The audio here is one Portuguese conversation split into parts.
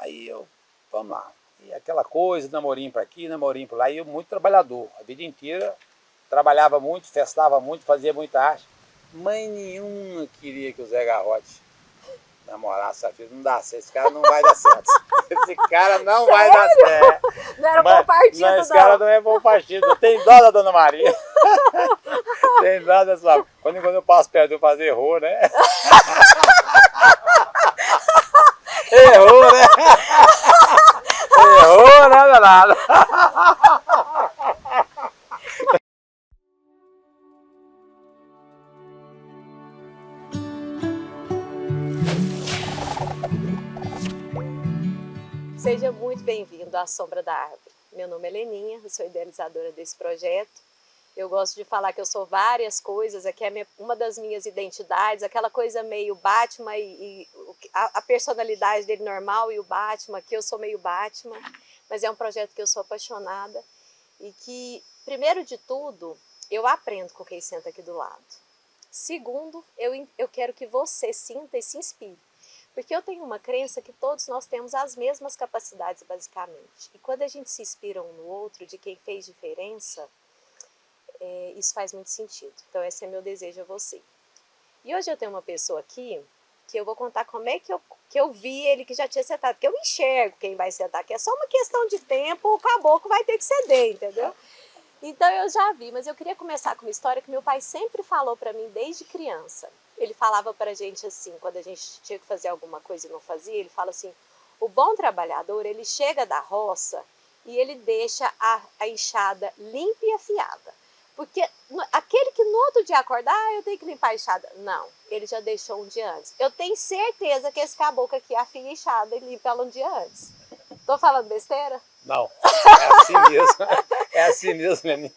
Aí eu, vamos lá. E aquela coisa, namorinho para aqui, namorinho para lá. E eu muito trabalhador, a vida inteira. Trabalhava muito, festava muito, fazia muita arte. Mãe nenhuma queria que o Zé Garrote namorasse a filha. Não dá certo, esse cara não vai dar certo. Esse cara não vai dar certo. Não era bom partido, não. Esse cara não é bom partido. Tem dó da Dona Maria. Tem dó da sua... Quando eu passo perto de fazer errou, né? Errou, né? Errou, né, danado? Seja muito bem-vindo à Sombra da Árvore. Meu nome é Leninha, eu sou idealizadora desse projeto. Eu gosto de falar que eu sou várias coisas, aqui é uma das minhas identidades, aquela coisa meio Batman e a personalidade dele normal e o Batman, que eu sou meio Batman, mas é um projeto que eu sou apaixonada e que, primeiro de tudo, eu aprendo com quem senta aqui do lado. Segundo, eu quero que você sinta e se inspire. Porque eu tenho uma crença que todos nós temos as mesmas capacidades, basicamente. E quando a gente se inspira um no outro, de quem fez diferença, isso faz muito sentido. Então esse é meu desejo a você. E hoje eu tenho uma pessoa aqui, que eu vou contar como é que eu vi ele que já tinha sentado. Porque eu enxergo quem vai sentar aqui. É só uma questão de tempo, o caboclo vai ter que ceder, entendeu? Então eu já vi, mas eu queria começar com uma história que meu pai sempre falou para mim desde criança. Ele falava pra gente assim, quando a gente tinha que fazer alguma coisa e não fazia, ele fala assim, o bom trabalhador, ele chega da roça e ele deixa a enxada limpa e afiada. Porque aquele que no outro dia acordar, eu tenho que limpar a enxada. Não, ele já deixou um dia antes. Eu tenho certeza que esse caboclo aqui afia a enxada e limpa ela um dia antes. Tô falando besteira? Não, é assim mesmo. É assim mesmo, Leninha.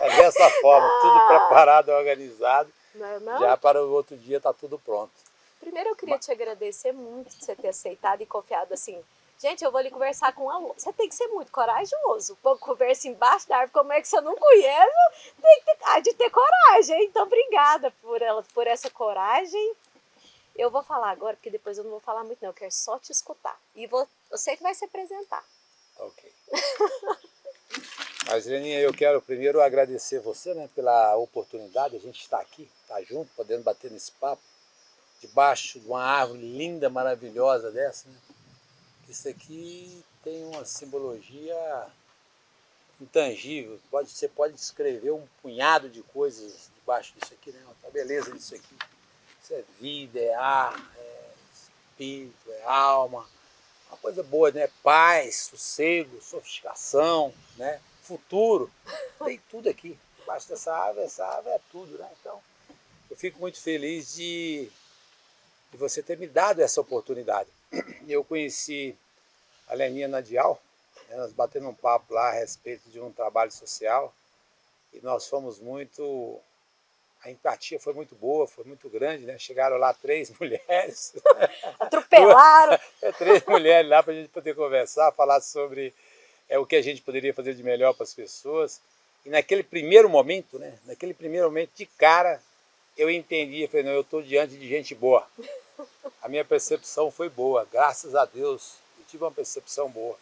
É dessa forma, tudo preparado, organizado. Não? Já para o outro dia está tudo pronto. Primeiro eu queria te agradecer muito de você ter aceitado e confiado assim. Gente, eu vou ali conversar com ela. Você tem que ser muito corajoso. Pô, conversa embaixo da árvore, como é que você não conhece? Tem que ter coragem. Então, obrigada por essa coragem. Eu vou falar agora, porque depois eu não vou falar muito não. Eu quero só te escutar. E você que vai se apresentar. Ok. Mas, Leninha, eu quero primeiro agradecer você, né, pela oportunidade de a gente estar aqui, estar junto, podendo bater nesse papo, debaixo de uma árvore linda, maravilhosa dessa, né? Isso aqui tem uma simbologia intangível. Você pode descrever um punhado de coisas debaixo disso aqui, né? A beleza disso aqui. Isso é vida, é ar, é espírito, é alma. Uma coisa boa, né? Paz, sossego, sofisticação, né? Futuro. Tem tudo aqui. Debaixo dessa árvore é tudo, né? Então, eu fico muito feliz de você ter me dado essa oportunidade. Eu conheci a Leninha Nadial, né? Nós batemos um papo lá a respeito de um trabalho social e nós fomos muito... A empatia foi muito boa, foi muito grande, né? Chegaram lá 3 mulheres. Atropelaram! 3 mulheres lá para a gente poder conversar, falar sobre o que a gente poderia fazer de melhor para as pessoas. E naquele primeiro momento, né? Naquele primeiro momento, de cara, eu entendi, falei, não, eu estou diante de gente boa. A minha percepção foi boa, graças a Deus, eu tive uma percepção boa.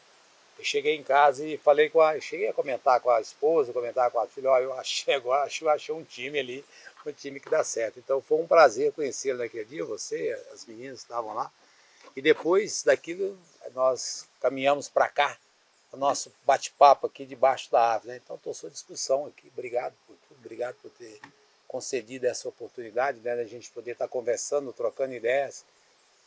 Eu cheguei em casa e falei cheguei a comentar com a esposa, comentar com a filha, ó, eu achei agora, achei um time ali, um time que dá certo. Então foi um prazer conhecê-lo naquele dia, você, as meninas estavam lá. E depois daquilo, nós caminhamos para cá, o nosso bate-papo aqui debaixo da árvore, né? Então estou à sua disposição aqui, obrigado por tudo, obrigado por ter concedido essa oportunidade, né, da gente poder estar conversando, trocando ideias.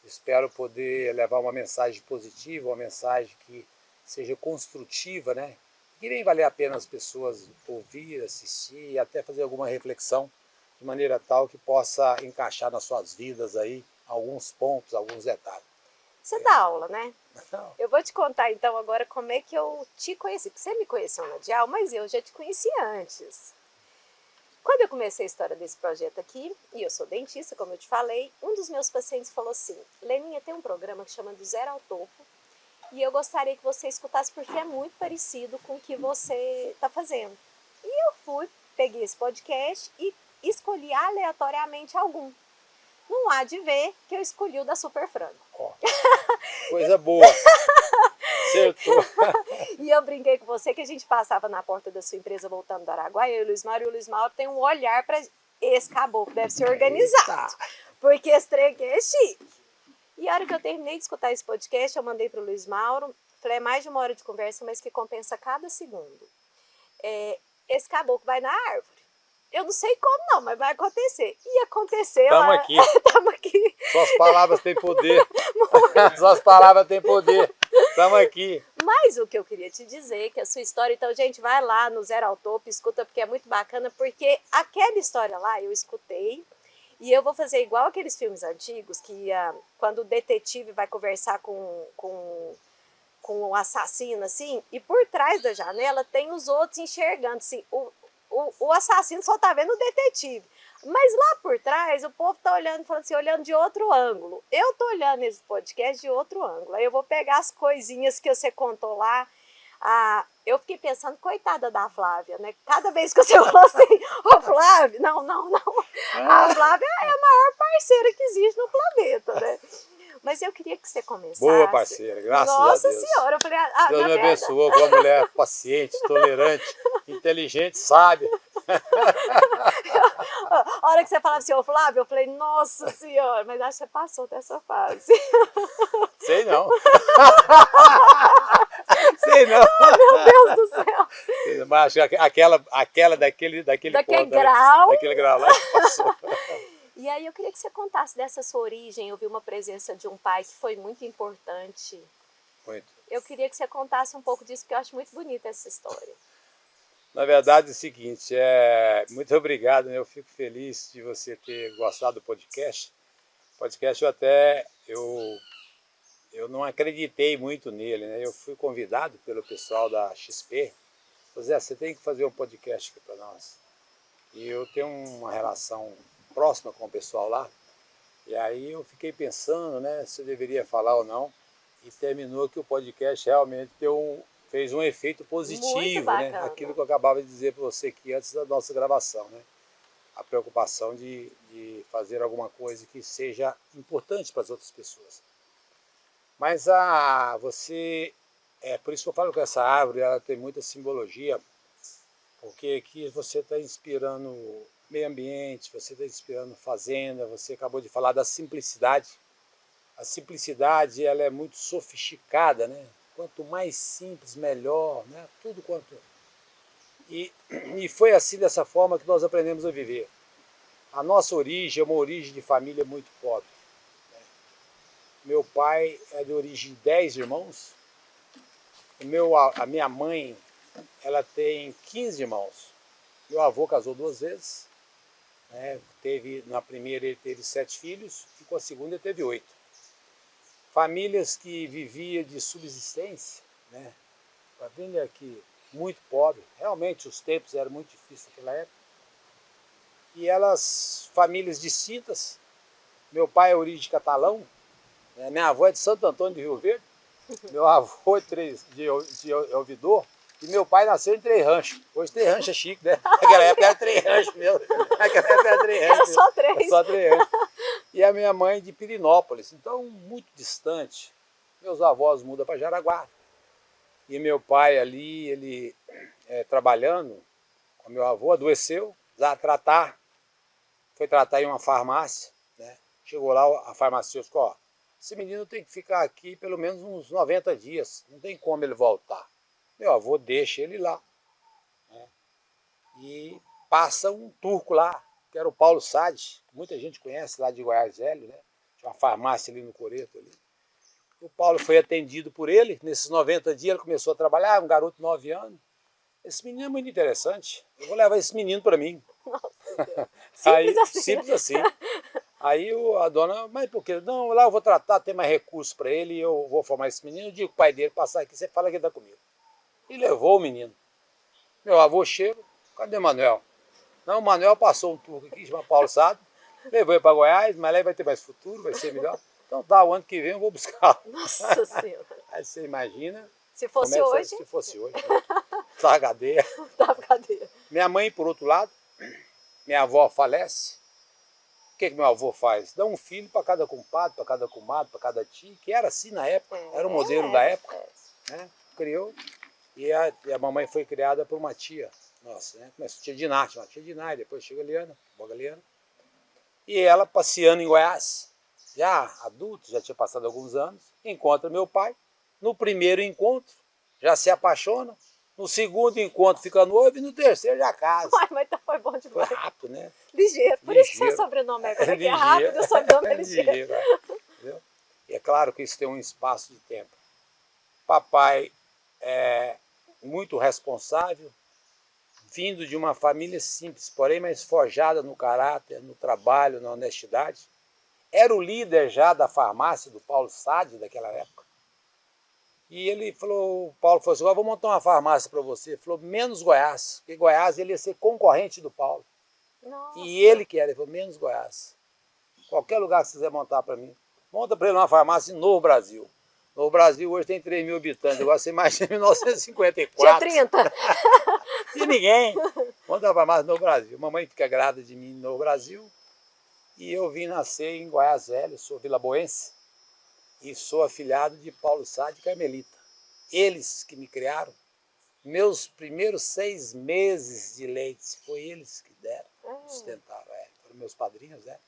Espero poder levar uma mensagem positiva, uma mensagem que seja construtiva, né? Que nem valer a pena as pessoas ouvir, assistir e até fazer alguma reflexão de maneira tal que possa encaixar nas suas vidas aí alguns pontos, alguns detalhes. Você dá aula, né? Não. Eu vou te contar então agora como é que eu te conheci. Você me conheceu na Dial, mas eu já te conheci antes. Quando eu comecei a história desse projeto aqui, e eu sou dentista, como eu te falei, um dos meus pacientes falou assim, Leninha, tem um programa que chama Do Zero ao Topo, e eu gostaria que você escutasse porque é muito parecido com o que você está fazendo. E eu peguei esse podcast e escolhi aleatoriamente algum. Não há de ver que eu escolhi o da Super Frango. Oh, coisa boa. Acertou. E eu brinquei com você que a gente passava na porta da sua empresa voltando do Araguaia, eu e o Luiz Mauro tem um olhar para esse caboclo, deve ser organizado. Eita. Porque esse trem aqui é chique. E a hora que eu terminei de escutar esse podcast, eu mandei para o Luiz Mauro, falei, é mais de 1 hora de conversa, mas que compensa cada segundo. Esse caboclo vai na árvore. Eu não sei como não, mas vai acontecer. E aconteceu. Estamos aqui. Estamos aqui. Suas palavras têm poder. Suas palavras têm poder. Estamos aqui. Mas o que eu queria te dizer, que a sua história, então, gente, vai lá no Zero ao Topo, escuta, porque é muito bacana, porque aquela história lá eu escutei, e eu vou fazer igual aqueles filmes antigos, que quando o detetive vai conversar com o assassino, assim, e por trás da janela tem os outros enxergando, assim, o assassino só tá vendo o detetive. Mas lá por trás, o povo tá olhando, falando assim, olhando de outro ângulo. Eu tô olhando esse podcast de outro ângulo. Aí eu vou pegar as coisinhas que você contou lá. Eu fiquei pensando, coitada da Flávia, né? Cada vez que você falou assim, ô Flávia, não. A Flávia é a maior parceira que existe no planeta, né? Mas eu queria que você começasse. Boa parceira, graças a Deus. Nossa Senhora, eu falei, Deus me abençoou com uma mulher paciente, tolerante, inteligente, sábia. A hora que você falava assim, ô Flávio, eu falei, nossa Senhora, mas acho que você passou dessa fase. Sei não. Sei não. Oh, meu Deus do céu. Mas acho que aquela daquele ponto, grau. Né? Daquele grau lá passou. E aí eu queria que você contasse dessa sua origem. Eu vi uma presença de um pai que foi muito importante. Muito. Eu queria que você contasse um pouco disso, porque eu acho muito bonita essa história. Na verdade é o seguinte, muito obrigado, né? Eu fico feliz de você ter gostado do podcast. O podcast eu não acreditei muito nele, né? Eu fui convidado pelo pessoal da XP. Zé, você tem que fazer um podcast aqui para nós. E eu tenho uma relação próxima com o pessoal lá. E aí eu fiquei pensando, né, se eu deveria falar ou não. E terminou que o podcast realmente fez um efeito positivo, né? Aquilo que eu acabava de dizer para você aqui antes da nossa gravação, né? A preocupação de fazer alguma coisa que seja importante para as outras pessoas. Mas por isso que eu falo que essa árvore ela tem muita simbologia, porque aqui você está inspirando meio ambiente, você está inspirando fazenda, você acabou de falar da simplicidade. A simplicidade ela é muito sofisticada, né? Quanto mais simples, melhor, né? Tudo quanto... E foi assim, dessa forma, que nós aprendemos a viver. A nossa origem é uma origem de família muito pobre. Né? Meu pai é de origem de 10 irmãos. A minha mãe ela tem 15 irmãos. Meu avô casou 2 vezes. Né? Na primeira ele teve 7 filhos e com a segunda ele teve 8. Famílias que viviam de subsistência, né? Família aqui muito pobre, realmente os tempos eram muito difíceis naquela época. E famílias distintas. Meu pai é origem catalão, né? Minha avó é de Santo Antônio de Rio Verde, meu avô é de Ouvidor, e meu pai nasceu em Três Ranchos. Hoje Três Ranchos é chique, né? Naquela época era Três Ranchos mesmo. Naquela época era Três Ranchos. Era só 3. Só Três Ranchos. E a minha mãe de Pirinópolis, então muito distante. Meus avós mudam para Jaraguá. E meu pai ali, ele trabalhando com meu avô, adoeceu, foi tratar em uma farmácia, né? Chegou lá, a farmacêutica, ó, esse menino tem que ficar aqui pelo menos uns 90 dias, não tem como ele voltar. Meu avô deixa ele lá, né? E passa um turco lá, que era o Paulo Sade, que muita gente conhece lá de Goiás Velho, né? Tinha uma farmácia ali no Coreto. Ali. O Paulo foi atendido por ele, nesses 90 dias ele começou a trabalhar, um garoto de 9 anos. Esse menino é muito interessante, eu vou levar esse menino para mim. Nossa, simples assim. Simples assim. Aí a dona, mas por quê? Não, lá eu vou tratar, tem mais recursos para ele, eu vou formar esse menino, eu digo pro pai dele passar aqui, você fala que ele está comigo. E levou o menino. Meu avô chega, cadê o Manuel? Não, o Manuel passou um turco aqui, chama Paulo Sade, levou ele para Goiás, mas lá vai ter mais futuro, vai ser melhor. Então tá, o ano que vem eu vou buscar. Nossa Senhora. Aí você imagina. Se fosse hoje. Se fosse hoje. Né? Tá cadeia. Tá cadeia. Minha mãe, por outro lado, minha avó falece. O que meu avô faz? Dá um filho para cada compadre, para cada comadre, para cada tia, que era assim na época, era o modelo da época. né? Criou. E a mamãe foi criada por uma tia nossa, né? Começou tia Diná, depois chegou a Liana, Boga Liana. E ela passeando em Goiás, já adulto, já tinha passado alguns anos, encontra meu pai. No primeiro encontro, já se apaixona. No segundo encontro fica noivo e no terceiro já casa. Ai, mas foi bom demais. Foi rápido, né? Ligeiro. Por isso que seu sobrenome é como é que é rápido, o sobrenome é ligeiro. Entendeu? E é claro que isso tem um espaço de tempo. Papai é muito responsável, vindo de uma família simples, porém mais forjada no caráter, no trabalho, na honestidade. Era o líder já da farmácia do Paulo Sade daquela época. E ele falou, o Paulo falou assim, agora vou montar uma farmácia para você. Ele falou, menos Goiás, porque Goiás ele ia ser concorrente do Paulo. Nossa. E ele que era, ele falou, menos Goiás. Qualquer lugar que você quiser montar para mim, monta para ele uma farmácia em Novo Brasil. Novo Brasil hoje tem 3 mil habitantes, agora você imagina em 1954. Tinha 30. E ninguém. Monta uma farmácia em Novo Brasil. Mamãe fica grávida de mim em Novo Brasil. E eu vim nascer em Goiás Velho, sou vilaboense. E sou afilhado de Paulo Sade e Carmelita. Eles que me criaram. Meus primeiros 6 meses de leite, foi eles que deram, sustentaram. Foram meus padrinhos, né?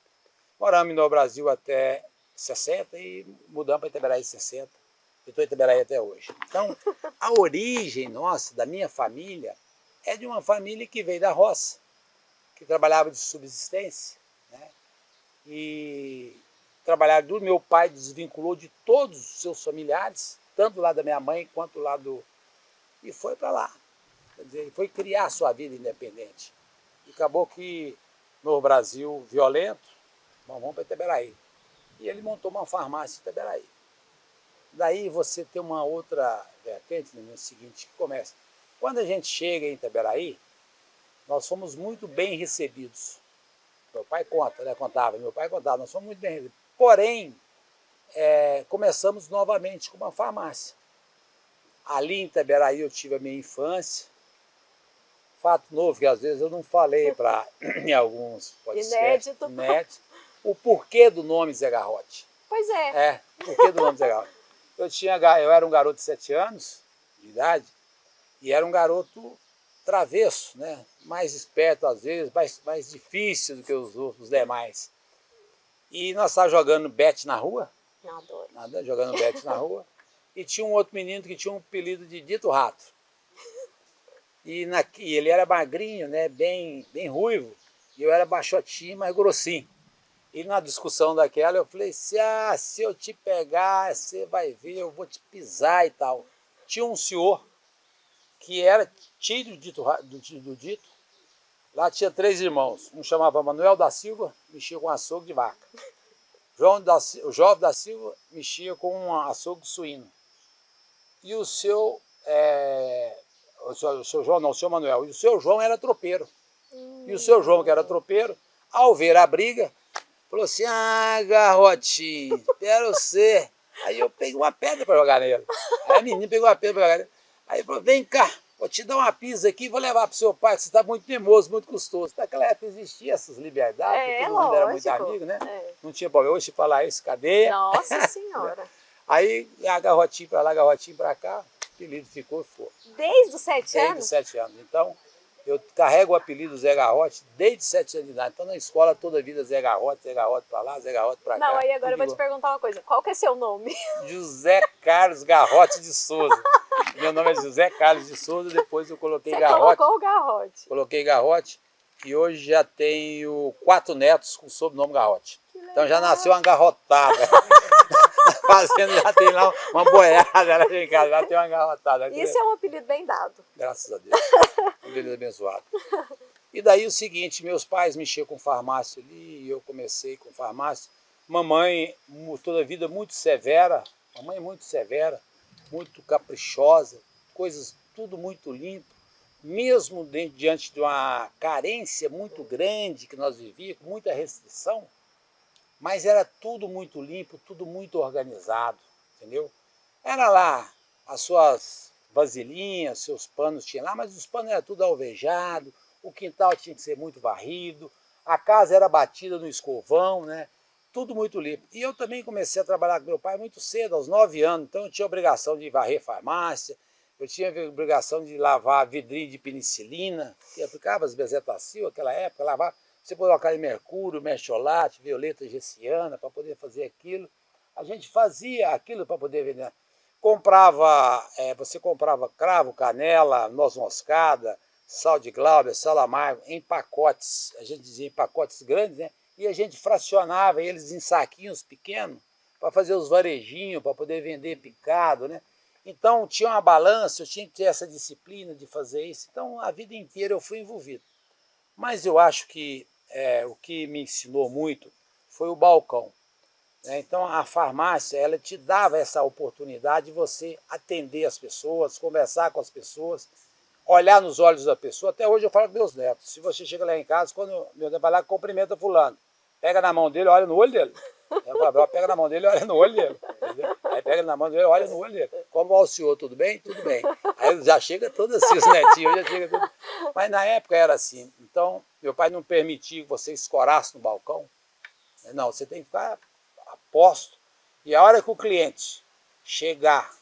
Moramos no Brasil até 60 e mudamos para Itaberaí em 60. Eu estou em Itaberaí até hoje. Então, a origem nossa, da minha família, é de uma família que veio da roça, que trabalhava de subsistência, né? E trabalhar do meu pai desvinculou de todos os seus familiares, tanto lá da minha mãe quanto lá do... E foi para lá. Quer dizer, ele foi criar a sua vida independente. E acabou que no Brasil violento, vamos para Itaberaí. E ele montou uma farmácia em Itaberaí. Daí você tem uma outra vertente, no seguinte, que começa. Quando a gente chega em Itaberaí, nós fomos muito bem recebidos. Meu pai conta, né? Meu pai contava, nós fomos muito bem recebidos. Porém, começamos novamente com uma farmácia. Ali em Itaberaí eu tive a minha infância. Fato novo que às vezes eu não falei para em alguns podcasts. Inédito. O porquê do nome Zé Garrote. Pois é. O porquê do nome Zé Garrote. Eu era um garoto de 7 anos de idade e era um garoto travesso, né? Mais esperto às vezes, mais difícil do que os demais. E nós estávamos jogando bete na rua. Eu adoro. Jogando bete na rua. E tinha um outro menino que tinha um apelido de Dito Rato. E ele era magrinho, né? Bem ruivo. E eu era baixotinho, mas grossinho. E na discussão daquela eu falei, se eu te pegar, você vai ver, eu vou te pisar e tal. Tinha um senhor que era tio do Dito. Lá tinha 3 irmãos. Um chamava Manuel da Silva, mexia com açougue de vaca. O Jovem da Silva mexia com um açougue suíno. E o seu Manuel. E o seu João era tropeiro. E o seu João, que era tropeiro, ao ver a briga, falou assim, Garrotinho, espera você. Aí eu peguei uma pedra para jogar nele. Aí a menina pegou uma pedra para jogar nele. Aí ele falou, vem cá, vou te dar uma pizza aqui, vou levar para o seu pai, que você está muito teimoso, muito custoso. Naquela época existia essas liberdades, porque todo mundo era muito amigo, né? Não tinha problema. Hoje, se falar isso, cadeia. Nossa Senhora. Aí, a Garrotinho para lá, Garrotinho para cá, o apelido ficou. Desde os 7 anos? Desde os 7 anos. Então, eu carrego o apelido Zé Garrote desde 7 anos de idade. Então, na escola, toda a vida, Zé Garrote para lá, Zé Garrote para cá. Não, aí agora eu vou te perguntar uma coisa. Qual que é seu nome? José Carlos Garrote de Souza. Meu nome é José Carlos de Souza, depois eu coloquei Garrote. Você colocou o Garrote. Coloquei Garrote e hoje já tenho 4 netos com o sobrenome Garrote. Então já nasceu uma garrotada. Na fazenda já tem lá uma boiada, lá em casa já tem uma garrotada. Isso é um apelido bem dado. Graças a Deus. Um apelido abençoado. E daí o seguinte, meus pais mexiam com farmácia ali, e eu comecei com farmácia. Mamãe, toda a vida muito severa, muito caprichosa, coisas tudo muito limpo, mesmo diante de uma carência muito grande que nós vivíamos, com muita restrição, mas era tudo muito limpo, tudo muito organizado, entendeu? Era lá as suas vasilhinhas, seus panos tinha lá, mas os panos eram tudo alvejado, o quintal tinha que ser muito varrido, a casa era batida no escovão, né? tudo muito limpo. E eu também comecei a trabalhar com meu pai muito cedo, aos 9 anos, então eu tinha obrigação de varrer farmácia, eu tinha obrigação de lavar vidrinho de penicilina, que aplicava as bezetacil naquela época, lavar, você colocar em mercúrio, mertiolate, violeta gessiana, para poder fazer aquilo. A gente fazia aquilo para poder vender. Você comprava cravo, canela, noz moscada, sal de Glauber, sal amargo, em pacotes, a gente dizia em pacotes grandes, né? E a gente fracionava eles em saquinhos pequenos para fazer os varejinhos, para poder vender picado, né? Então tinha uma balança, eu tinha que ter essa disciplina de fazer isso. Então a vida inteira eu fui envolvido. Mas eu acho que o que me ensinou muito foi o balcão. Né? Então a farmácia, ela te dava essa oportunidade de você atender as pessoas, conversar com as pessoas, olhar nos olhos da pessoa. Até hoje eu falo com meus netos. Se você chega lá em casa, quando meu neto vai lá, cumprimenta fulano. Pega na mão dele, olha no olho dele. Eu falo, pega na mão dele, olha no olho dele. Entendeu? Aí pega na mão dele, olha no olho dele. Como vai o senhor, tudo bem? Tudo bem. Aí já chega todo assim, os netinhos, já chega tudo. Mas na época era assim. Então, meu pai não permitia que você escorasse no balcão. Não, você tem que ficar a posto. E a hora que o cliente chegar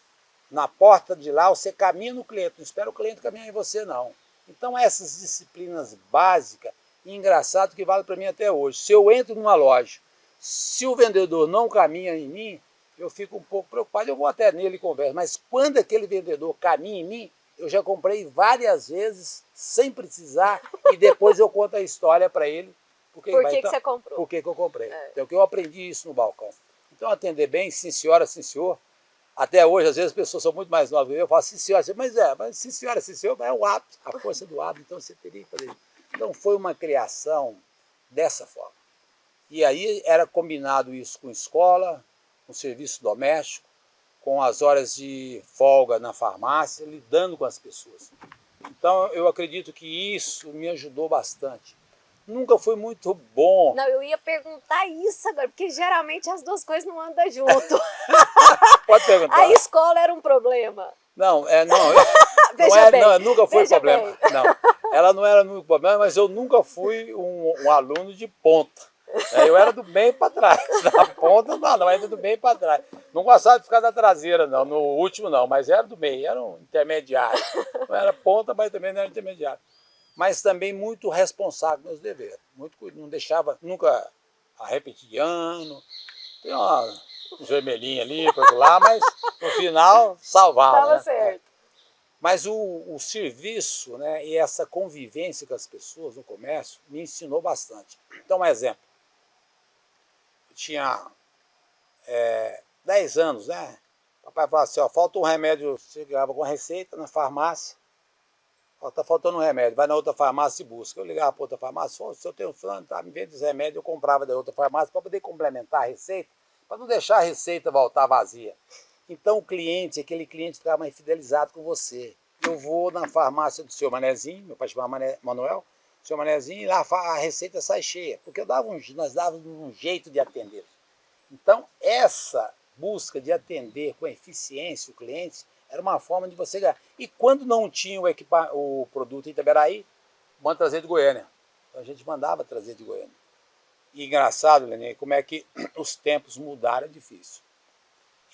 na porta de lá, você caminha no cliente, não espera o cliente caminhar em você, não. Então, essas disciplinas básicas, e engraçado que vale para mim até hoje. Se eu entro numa loja, se o vendedor não caminha em mim, eu fico um pouco preocupado, eu vou até nele e converso. Mas quando aquele vendedor caminha em mim, eu já comprei várias vezes, sem precisar, e depois eu conto a história para ele. Por que você comprou? Por que eu comprei. Então, eu aprendi isso no balcão. Então, atender bem, sim senhora, sim senhor. Até hoje, às vezes, as pessoas são muito mais novas que eu falo, sim senhora, mas sim senhora, sim senhor, mas é o hábito, a força do hábito, então você teria que fazer isso. Então foi uma criação dessa forma. E aí era combinado isso com escola, com serviço doméstico, com as horas de folga na farmácia, lidando com as pessoas. Então eu acredito que isso me ajudou bastante. Nunca foi muito bom. Não, eu ia perguntar isso agora, porque geralmente as duas coisas não andam junto. Pode perguntar. A escola era um problema. Não, nunca foi problema. Não, ela não era nunca problema, mas eu nunca fui um aluno de ponta. Eu era do meio para trás. Na ponta não, ainda do meio para trás. Não gostava de ficar na traseira, não, no último não, mas era do meio, era um intermediário. Não era ponta, mas também não era intermediário. Mas também muito responsável com meus deveres. Não deixava nunca a repetir de ano. Tem um vermelhinho ali, para lá, mas no final salvava. Estava certo. Mas o serviço, né, e essa convivência com as pessoas no comércio me ensinou bastante. Então, um exemplo. Eu tinha 10 anos, né? Papai falava assim, ó, falta um remédio, você ligava com a receita na farmácia, está faltando um remédio, vai na outra farmácia e busca. Eu ligava para outra farmácia, se eu tenho fulano, tá, me vende esse remédio, eu comprava da outra farmácia para poder complementar a receita, para não deixar a receita voltar vazia. Então o cliente, aquele cliente ficava mais fidelizado com você. Eu vou na farmácia do seu Manezinho, meu pai chamava Manuel, seu Manezinho, e lá a receita sai cheia, porque nós dávamos um jeito de atender. Então essa busca de atender com eficiência o cliente era uma forma de você ganhar. E quando não tinha o produto em Itaberaí, manda trazer de Goiânia. Então a gente mandava trazer de Goiânia. E engraçado, Lenin, como é que os tempos mudaram, é difícil.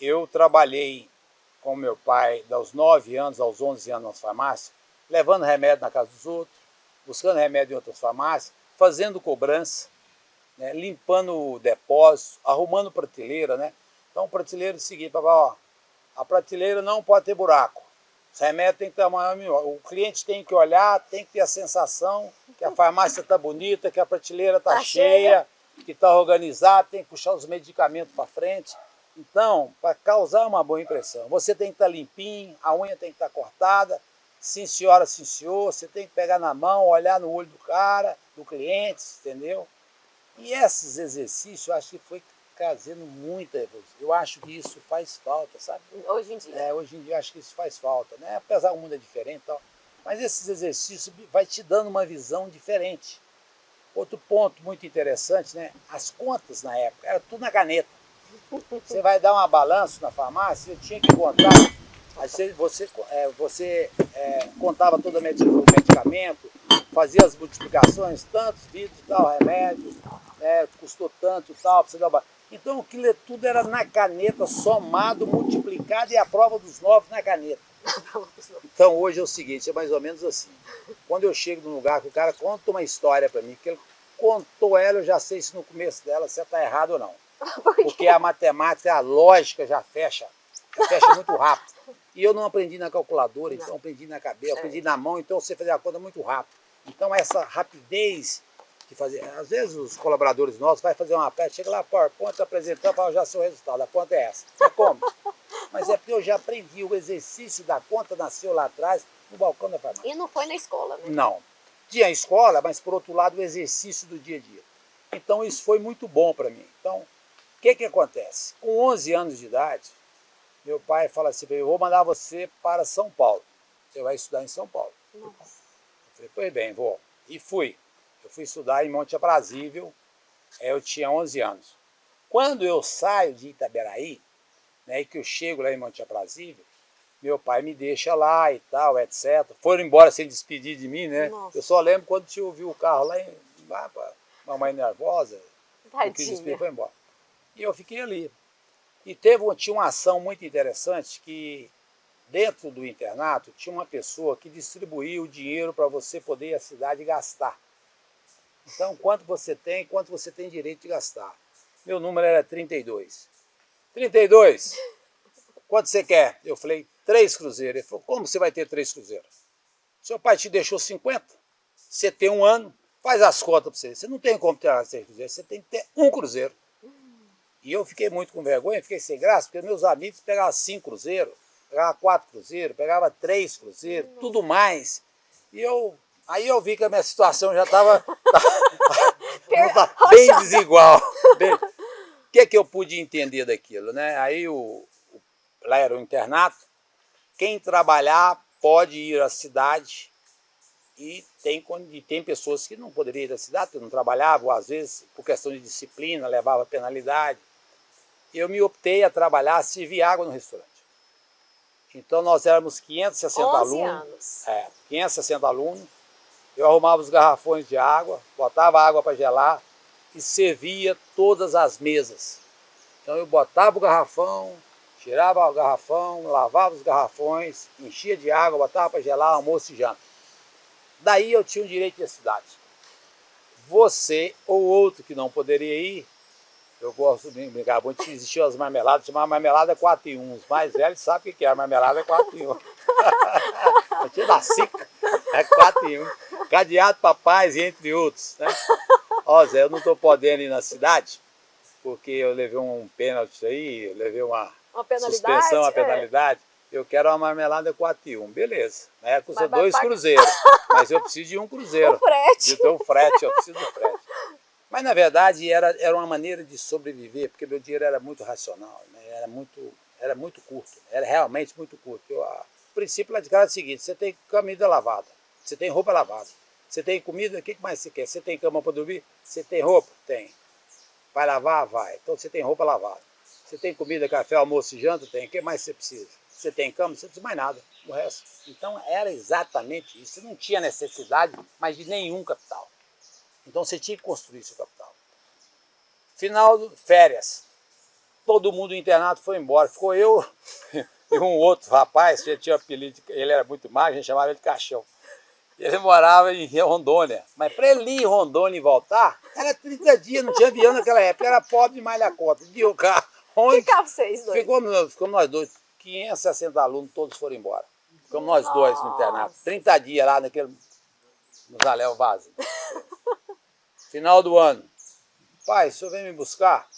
Eu trabalhei com meu pai dos 9 anos aos 11 anos nas farmácias, levando remédio na casa dos outros, buscando remédio em outras farmácias, fazendo cobrança, né, limpando o depósito, arrumando prateleira, né? Então o prateleiro é o seguinte, ó, a prateleira não pode ter buraco, os remédios tem que ter maior, o cliente tem que olhar, tem que ter a sensação que a farmácia está bonita, que a prateleira está cheia, que está organizada, tem que puxar os medicamentos para frente. Então, para causar uma boa impressão, você tem que estar limpinho, a unha tem que estar cortada, sim senhora, sim senhor, você tem que pegar na mão, olhar no olho do cara, do cliente, entendeu? E esses exercícios, eu acho que foi trazendo muita evolução. Eu acho que isso faz falta, sabe? Hoje em dia? Hoje em dia eu acho que isso faz falta, né? Apesar que o mundo é diferente e tal, mas esses exercícios vai te dando uma visão diferente. Outro ponto muito interessante, né? As contas na época, era tudo na caneta. Você vai dar uma balança na farmácia, eu tinha que contar, você contava todo o medicamento, fazia as multiplicações, tantos vidros, tal remédio, custou tanto e tal, precisa dar... Então aquilo tudo era na caneta, somado, multiplicado e a prova dos 9 na caneta. Então hoje é o seguinte, é mais ou menos assim. Quando eu chego num lugar que o cara conta uma história para mim, que ele contou ela, eu já sei se no começo dela se está errado ou não. Porque a matemática, a lógica já fecha muito rápido. E eu não aprendi na calculadora, então aprendi na cabeça, aprendi na mão, então você fazia a conta muito rápido. Então essa rapidez de fazer, às vezes os colaboradores nossos vai fazer uma peça, chega lá, PowerPoint, apresentando, fala, já seu resultado, a conta é essa. Você como? Mas é porque eu já aprendi, o exercício da conta nasceu lá atrás, no balcão da farmácia. E não foi na escola, né? Não. Tinha escola, mas por outro lado o exercício do dia a dia. Então isso foi muito bom para mim. Então, o que acontece? Com 11 anos de idade, meu pai fala assim, eu vou mandar você para São Paulo. Você vai estudar em São Paulo. Nossa. Eu falei, pois bem, vou. E fui. Eu fui estudar em Monte Aprazível, eu tinha 11 anos. Quando eu saio de Itaberaí, né, e que eu chego lá em Monte Aprazível, meu pai me deixa lá e tal, etc. Foram embora sem despedir de mim, né? Nossa. Eu só lembro quando eu ouvi o carro lá, mamãe nervosa, não quis despedir, foi embora. E eu fiquei ali. E tinha uma ação muito interessante que dentro do internato tinha uma pessoa que distribuía o dinheiro para você poder ir à cidade gastar. Então, quanto você tem direito de gastar. Meu número era 32. 32, quanto você quer? Eu falei, 3 cruzeiros. Ele falou, como você vai ter 3 cruzeiros? Seu pai te deixou 50, você tem 1 ano, faz as contas para você. Você não tem como ter 3 cruzeiros, você tem que ter 1 cruzeiro. E eu fiquei muito com vergonha, fiquei sem graça, porque meus amigos pegavam 5 cruzeiros, pegavam 4 cruzeiros, pegavam 3 cruzeiros, tudo mais. E aí eu vi que a minha situação já estava bem desigual. O que eu pude entender daquilo, né? Aí lá era o internato, quem trabalhar pode ir à cidade e tem pessoas que não poderiam ir à cidade, porque não trabalhavam, ou às vezes por questão de disciplina, levava penalidade. Eu me optei a trabalhar, servir água no restaurante. Então nós éramos 560 alunos. 560 alunos. Eu arrumava os garrafões de água, botava água para gelar e servia todas as mesas. Então eu botava o garrafão, tirava o garrafão, lavava os garrafões, enchia de água, botava para gelar, almoço e janta. Daí eu tinha o direito de ir à cidade. Você ou outro que não poderia ir, eu gosto de brincar muito, existiam as marmeladas, chamava marmelada 4 em 1. Os mais velhos sabem o que é a marmelada 4 em 1. Eu tinha da Sica, 4 em 1. Cadeado para paz, entre outros. Né? Ó, Zé, eu não estou podendo ir na cidade, porque eu levei um pênalti aí, eu levei uma suspensão, uma penalidade. Eu quero uma marmelada 4 em 1. Beleza. Né? Custa 2 cruzeiros, mas eu preciso de 1 cruzeiro. O frete. Então o frete, eu preciso do frete. Mas, na verdade, era uma maneira de sobreviver, porque meu dinheiro era muito racional, né? Era muito curto, era realmente muito curto. O princípio lá de casa é o seguinte, você tem comida lavada, você tem roupa lavada, você tem comida, o que mais você quer? Você tem cama para dormir? Você tem roupa? Tem. Vai lavar? Vai. Então você tem roupa lavada. Você tem comida, café, almoço e janta? Tem. O que mais você precisa? Você tem cama? Você não precisa mais nada, o resto. Então era exatamente isso, você não tinha necessidade mais de nenhum capital. Então você tinha que construir seu capital. Final, férias. Todo mundo do internato foi embora. Ficou eu e um outro rapaz, que tinha um apelido, ele era muito magro, a gente chamava ele de Caixão. Ele morava em Rondônia. Mas para ele ir em Rondônia e voltar, era 30 dias, não tinha avião naquela época, era pobre demais da conta. De o carro. Ficava vocês dois. Ficamos nós dois, 560 alunos, todos foram embora. Ficamos nós dois no internato. 30 dias lá no Zaléu Vazio. Final do ano. Pai, o senhor vem me buscar?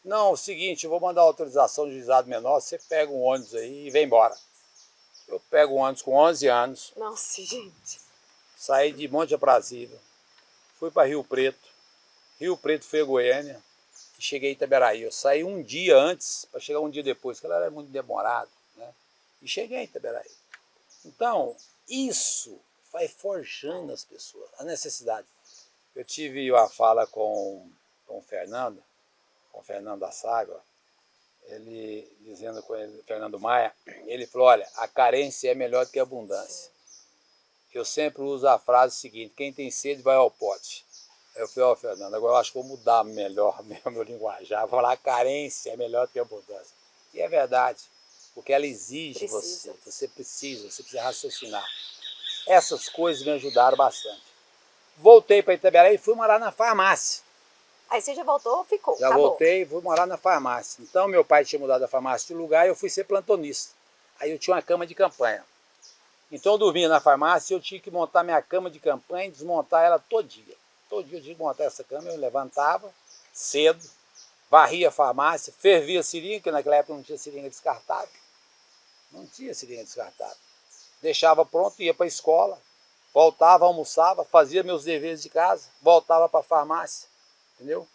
Não, é o seguinte, eu vou mandar autorização de juizado menor, você pega um ônibus aí e vem embora. Eu pego um ônibus com 11 anos. Nossa, gente. Saí de Monte Aprazível, fui para Rio Preto foi a Goiânia, e cheguei em Itaberaí. Eu saí um dia antes, para chegar um dia depois, porque ela era muito demorado, né? E cheguei em Itaberaí. Então, isso vai forjando as pessoas, a necessidade. Eu tive uma fala com o Fernando da Saga, ele dizendo com ele, Fernando Maia, ele falou, olha, a carência é melhor do que a abundância. Eu sempre uso a frase seguinte, quem tem sede vai ao pote. Eu falei, ó, Fernando, agora eu acho que vou mudar melhor meu linguajar. Vou falar carência é melhor do que abundância. E é verdade, porque ela exige você precisa raciocinar. Essas coisas me ajudaram bastante. Voltei para Itaberaí e fui morar na farmácia. Aí você já voltou ou ficou? Já Acabou. voltei e fui morar na farmácia. Então meu pai tinha mudado da farmácia de lugar e eu fui ser plantonista. Aí eu tinha uma cama de campanha. Então eu dormia na farmácia e eu tinha que montar minha cama de campanha e desmontar ela todo dia. Todo dia eu tinha que montar essa cama, eu levantava cedo, varria a farmácia, fervia a seringa, porque naquela época não tinha seringa descartável. Não tinha seringa descartável. Deixava pronto, ia para a escola, voltava, almoçava, fazia meus deveres de casa, voltava para a farmácia, entendeu?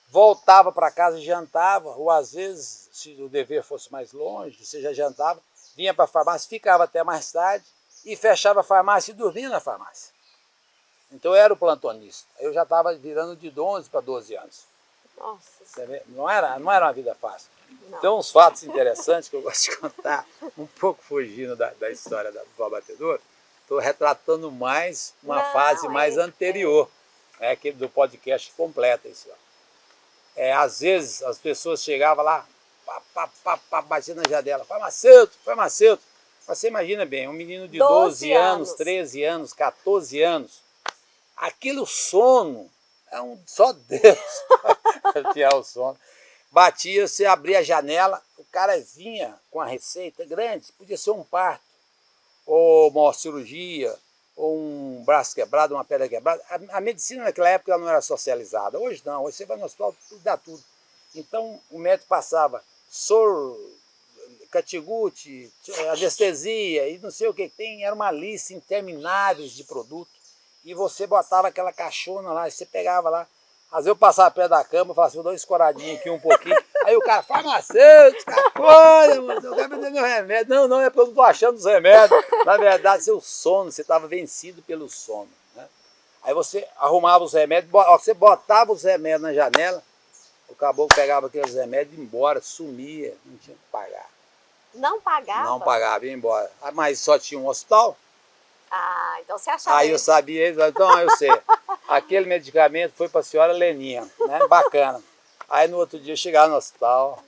Voltava para casa, jantava, ou às vezes, se o dever fosse mais longe, você já jantava, vinha para a farmácia, ficava até mais tarde e fechava a farmácia e dormia na farmácia. Então eu era o plantonista. Eu já estava virando de 11 para 12 anos. Nossa. Não era uma vida fácil. Não. Então, uns fatos interessantes que eu gosto de contar, um pouco fugindo da história do abatedor, estou retratando mais uma fase mais anterior, aquele do podcast que completa isso. Às vezes as pessoas chegavam lá, batiam na janela, farmacêutico, farmacêutico. Você imagina bem, um menino de 12 anos, 13 anos, 14 anos, aquele sono, só Deus tinha o sono. Batia, você abria a janela, o cara vinha com a receita grande, podia ser um parto, ou uma cirurgia, ou um braço quebrado, uma perna quebrada. A medicina naquela época ela não era socializada, hoje não, hoje você vai no hospital, dá tudo. Então o médico passava soro, catigute, anestesia e não sei o que tem, era uma lista interminável de produtos. E você botava aquela caixona lá, e você pegava lá. Às vezes eu passava perto da cama, eu falava assim, vou dar uma escoradinha aqui um pouquinho. Aí o cara, farmacêutico, olha, mano, eu quero vender meu remédio. Não, é porque eu não estou achando os remédios. Na verdade, seu sono, você estava vencido pelo sono. Né? Aí você arrumava os remédios, você botava os remédios na janela, o caboclo pegava aqueles remédios e ia embora, sumia, não tinha que pagar. Não pagava? Não pagava, ia embora. Mas só tinha um hospital. Ah, então você achava. Aí eu sabia, então eu sei. Aquele medicamento foi para a senhora Leninha, né? Bacana. Aí no outro dia eu chegava no hospital.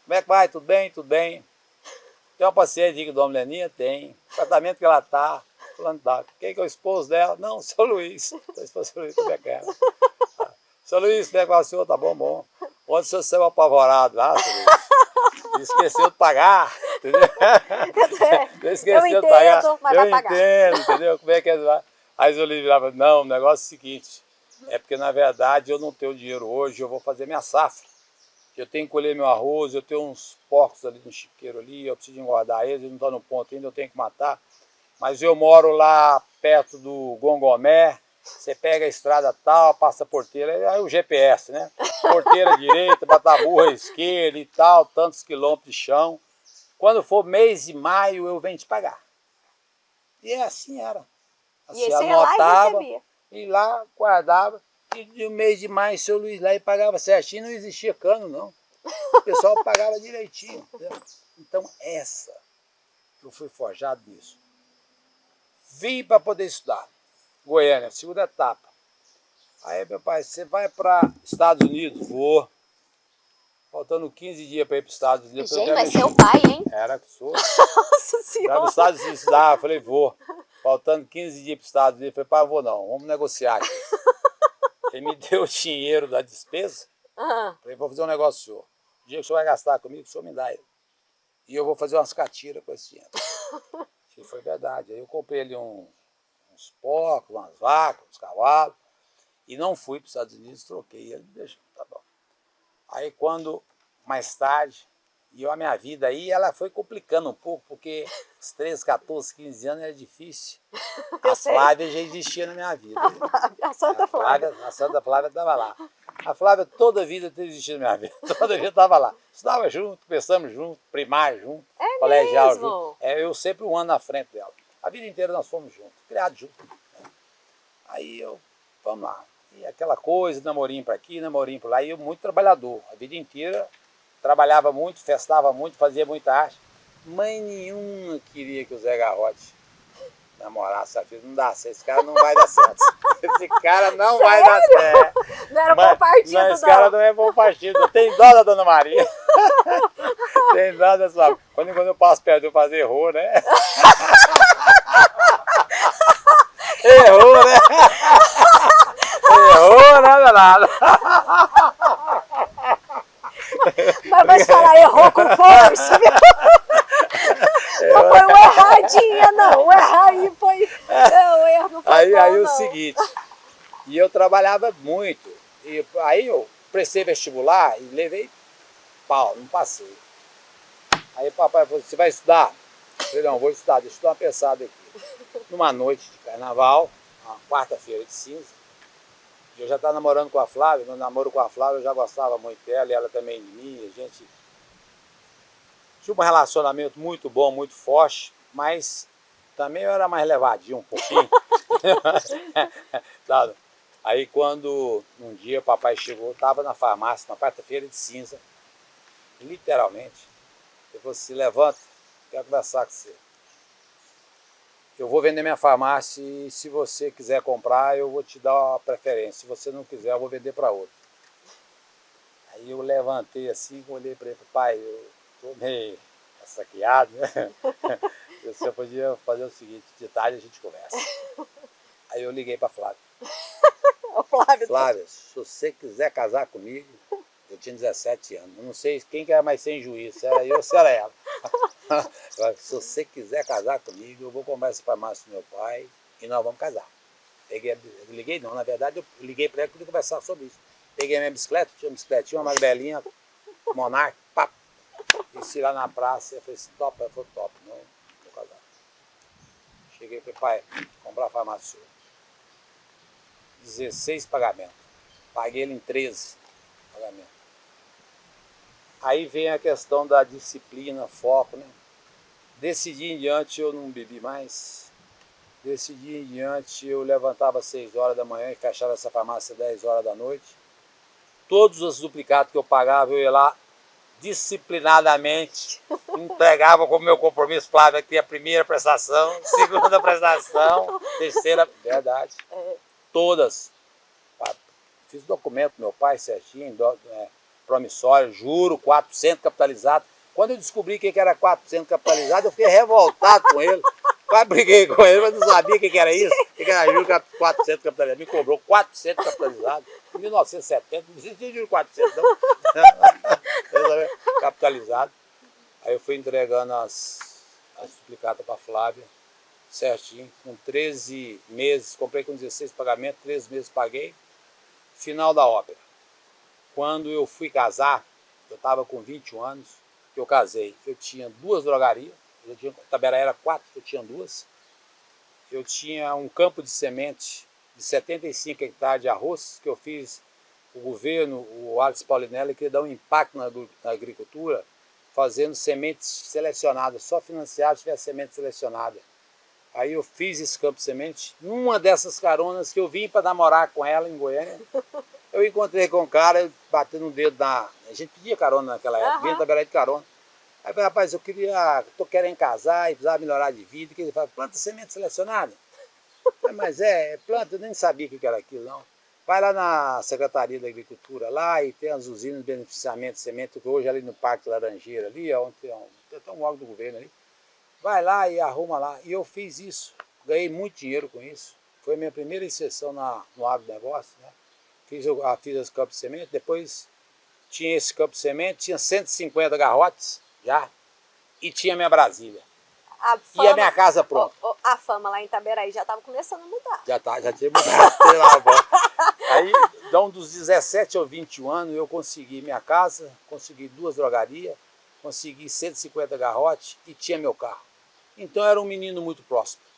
Como é que vai? Tudo bem? Tudo bem. Tem uma paciente aqui, dona Leninha? Tem. O tratamento que ela está. Falando, tá. Quem que é o esposo dela? Não, o seu Luiz. O esposo do Luiz, como é que é? Seu Luiz, como é que vai o senhor? Tá bom, bom. Onde o senhor saiu apavorado lá, seu Luiz? Esqueceu de pagar, entendeu? Eu entendo, mas vai pagar. Eu entendo, entendeu? Como é que é? Aí o Luiz virava, não, o negócio é o seguinte, é porque na verdade eu não tenho dinheiro hoje, eu vou fazer minha safra. Eu tenho que colher meu arroz, eu tenho uns porcos ali no chiqueiro ali, eu preciso engordar eles, não estão no ponto ainda, eu tenho que matar. Mas eu moro lá perto do Gongomé, você pega a estrada tal, passa a porteira, aí o GPS, né? Porteira direita, Bataburra esquerda e tal, tantos quilômetros de chão. Quando for mês de maio, eu venho te pagar. E assim era. E Você você ia lá e recebia. E lá guardava. E no mês de maio, seu Luiz lá e pagava certinho, não existia cano, não. O pessoal pagava direitinho. Entendeu? Então, eu fui forjado nisso. Vim para poder estudar. Goiânia, segunda etapa. Aí, meu pai, você vai para Estados Unidos? Vou. Faltando 15 dias para ir para os Estados Unidos. Gente, vai ser o pai, hein? Era que sou. Nossa Senhora. Para os Estados Unidos estudar, eu falei, vou. Faltando 15 dias para os Estados Unidos, eu falei, pai, vou não, vamos negociar aqui. Ele me deu o dinheiro da despesa. Falei, vou fazer um negócio, senhor. O dia que o senhor vai gastar comigo, o senhor me dá ele. E eu vou fazer umas catiras com esse dinheiro. E foi verdade. Aí eu comprei ali uns porcos, umas vacas, uns cavalos. E não fui para os Estados Unidos, troquei. Ele me deixou, tá bom. Aí quando, mais tarde, e a minha vida aí, ela foi complicando um pouco, porque os 13, 14, 15 anos era difícil. A Flávia já existia na minha vida. A Santa Flávia. A Santa Flávia estava lá. A Flávia toda a vida teve existido na minha vida. Toda a vida estava lá. Estudava junto, pensamos junto, primário junto, colegial mesmo? Junto. Eu sempre um ano na frente dela. A vida inteira nós fomos juntos, criados juntos. Aí vamos lá. E aquela coisa, namorinho para aqui, namorinho para lá. E eu muito trabalhador. A vida inteira trabalhava muito, festava muito, fazia muita arte. Mãe nenhuma queria que o Zé Garrote namorar sua filha, não dá certo, esse cara não vai dar certo. Esse cara não vai dar certo. Não era bom partido, não. Esse cara não é bom partido. Tem dó da Dona Maria. Tem dó da sua... Quando eu passo perto, eu faço errou, né? Errou, né? Errou, né, danado? Mas vou te falar, errou com força, viu? Não foi uma erradinha, não. O erro aí foi... O erro não foi aí bom, o não. seguinte, e eu trabalhava muito. E aí eu prestei vestibular e levei pau, não passei. Aí papai falou, você vai estudar? Eu falei, não, vou estudar, deixa eu dar uma pensada aqui. Numa noite de carnaval, uma quarta-feira de cinza, eu já estava namorando com a Flávia, no namoro com a Flávia eu já gostava muito dela, e ela também de mim, a gente tinha um relacionamento muito bom, muito forte, mas também eu era mais levadinho um pouquinho. Sabe? Aí quando um dia papai chegou, estava na farmácia, na quarta-feira de cinza, literalmente, ele falou assim, levanta, quero conversar com você. Eu vou vender minha farmácia e se você quiser comprar, eu vou te dar uma preferência. Se você não quiser, eu vou vender para outro. Aí eu levantei assim, olhei para ele e falei, pai, eu estou meio saqueado, né? Você podia fazer o seguinte, de tarde a gente conversa. Aí eu liguei para Flávia. Flávia, se você quiser casar comigo, eu tinha 17 anos. Eu não sei quem que era mais sem juízo, se era eu ou se era ela. Se você quiser casar comigo, eu vou comprar essa farmácia do meu pai e nós vamos casar. Eu liguei não, na verdade eu liguei para ela e queria conversar sobre isso. Peguei minha bicicleta, tinha uma bicicletinha, uma magrelinha, Monarch, pá. Desci lá na praça, eu falei assim, top, ela falou top, não vou casar. Cheguei e falei, pai, comprar a farmácia sua. 16 pagamentos. Paguei ele em 13 pagamentos. Aí vem a questão da disciplina, foco, né? Desse dia em diante eu não bebi mais. Desse dia em diante eu levantava às 6 horas da manhã e fechava essa farmácia às 10 horas da noite. Todos os duplicados que eu pagava, eu ia lá disciplinadamente, entregava como meu compromisso, Flávia, aqui a primeira prestação, segunda prestação, terceira, verdade. Todas. Fiz documento do meu pai certinho, promissório, juro, 400 capitalizado. Quando eu descobri que era 400 capitalizado, eu fiquei revoltado com ele. Quase briguei com ele, mas não sabia o que era isso. O que era juro 400 capitalizado. Me cobrou 400 capitalizado. Em 1970, não existia juro 400, não. Capitalizado. Aí eu fui entregando as duplicatas para a Flávia, certinho. Com 13 meses, comprei com 16 pagamentos, 13 meses paguei. Final da ópera. Quando eu fui casar, eu estava com 21 anos, que eu casei. Eu tinha 2 drogarias, Itaberaí era 4, eu tinha 2. Eu tinha um campo de semente de 75 hectares de arroz, que eu fiz, o governo, o Alex Paulinelli, queria dar um impacto na agricultura, fazendo sementes selecionadas, só financiado se tiver semente selecionada. Aí eu fiz esse campo de semente, numa dessas caronas que eu vim para namorar com ela em Goiânia, eu encontrei com um cara, batendo o dedo na... A gente pedia carona naquela época, vinha Itaberaí de carona. Aí eu falei, rapaz, tô querendo casar e precisava melhorar de vida. Ele falou, planta semente selecionada? Eu falei, mas planta, eu nem sabia o que era aquilo, não. Vai lá na Secretaria da Agricultura, lá e tem as usinas de beneficiamento de semente, que hoje ali no Parque Laranjeira, ali, onde tem um órgão do governo ali. Vai lá e arruma lá. E eu fiz isso, ganhei muito dinheiro com isso. Foi a minha primeira inserção no agronegócio, né? Fiz esse campo de semente, depois tinha esse campo de semente, tinha 150 garrotes já, e tinha minha Brasília. E a minha casa pronta. A fama lá em Itaberaí já estava começando a mudar. Já tinha mudado. Aí, então, dos 17 aos 21 anos, eu consegui minha casa, consegui 2 drogarias, consegui 150 garrotes e tinha meu carro. Então, eu era um menino muito próspero,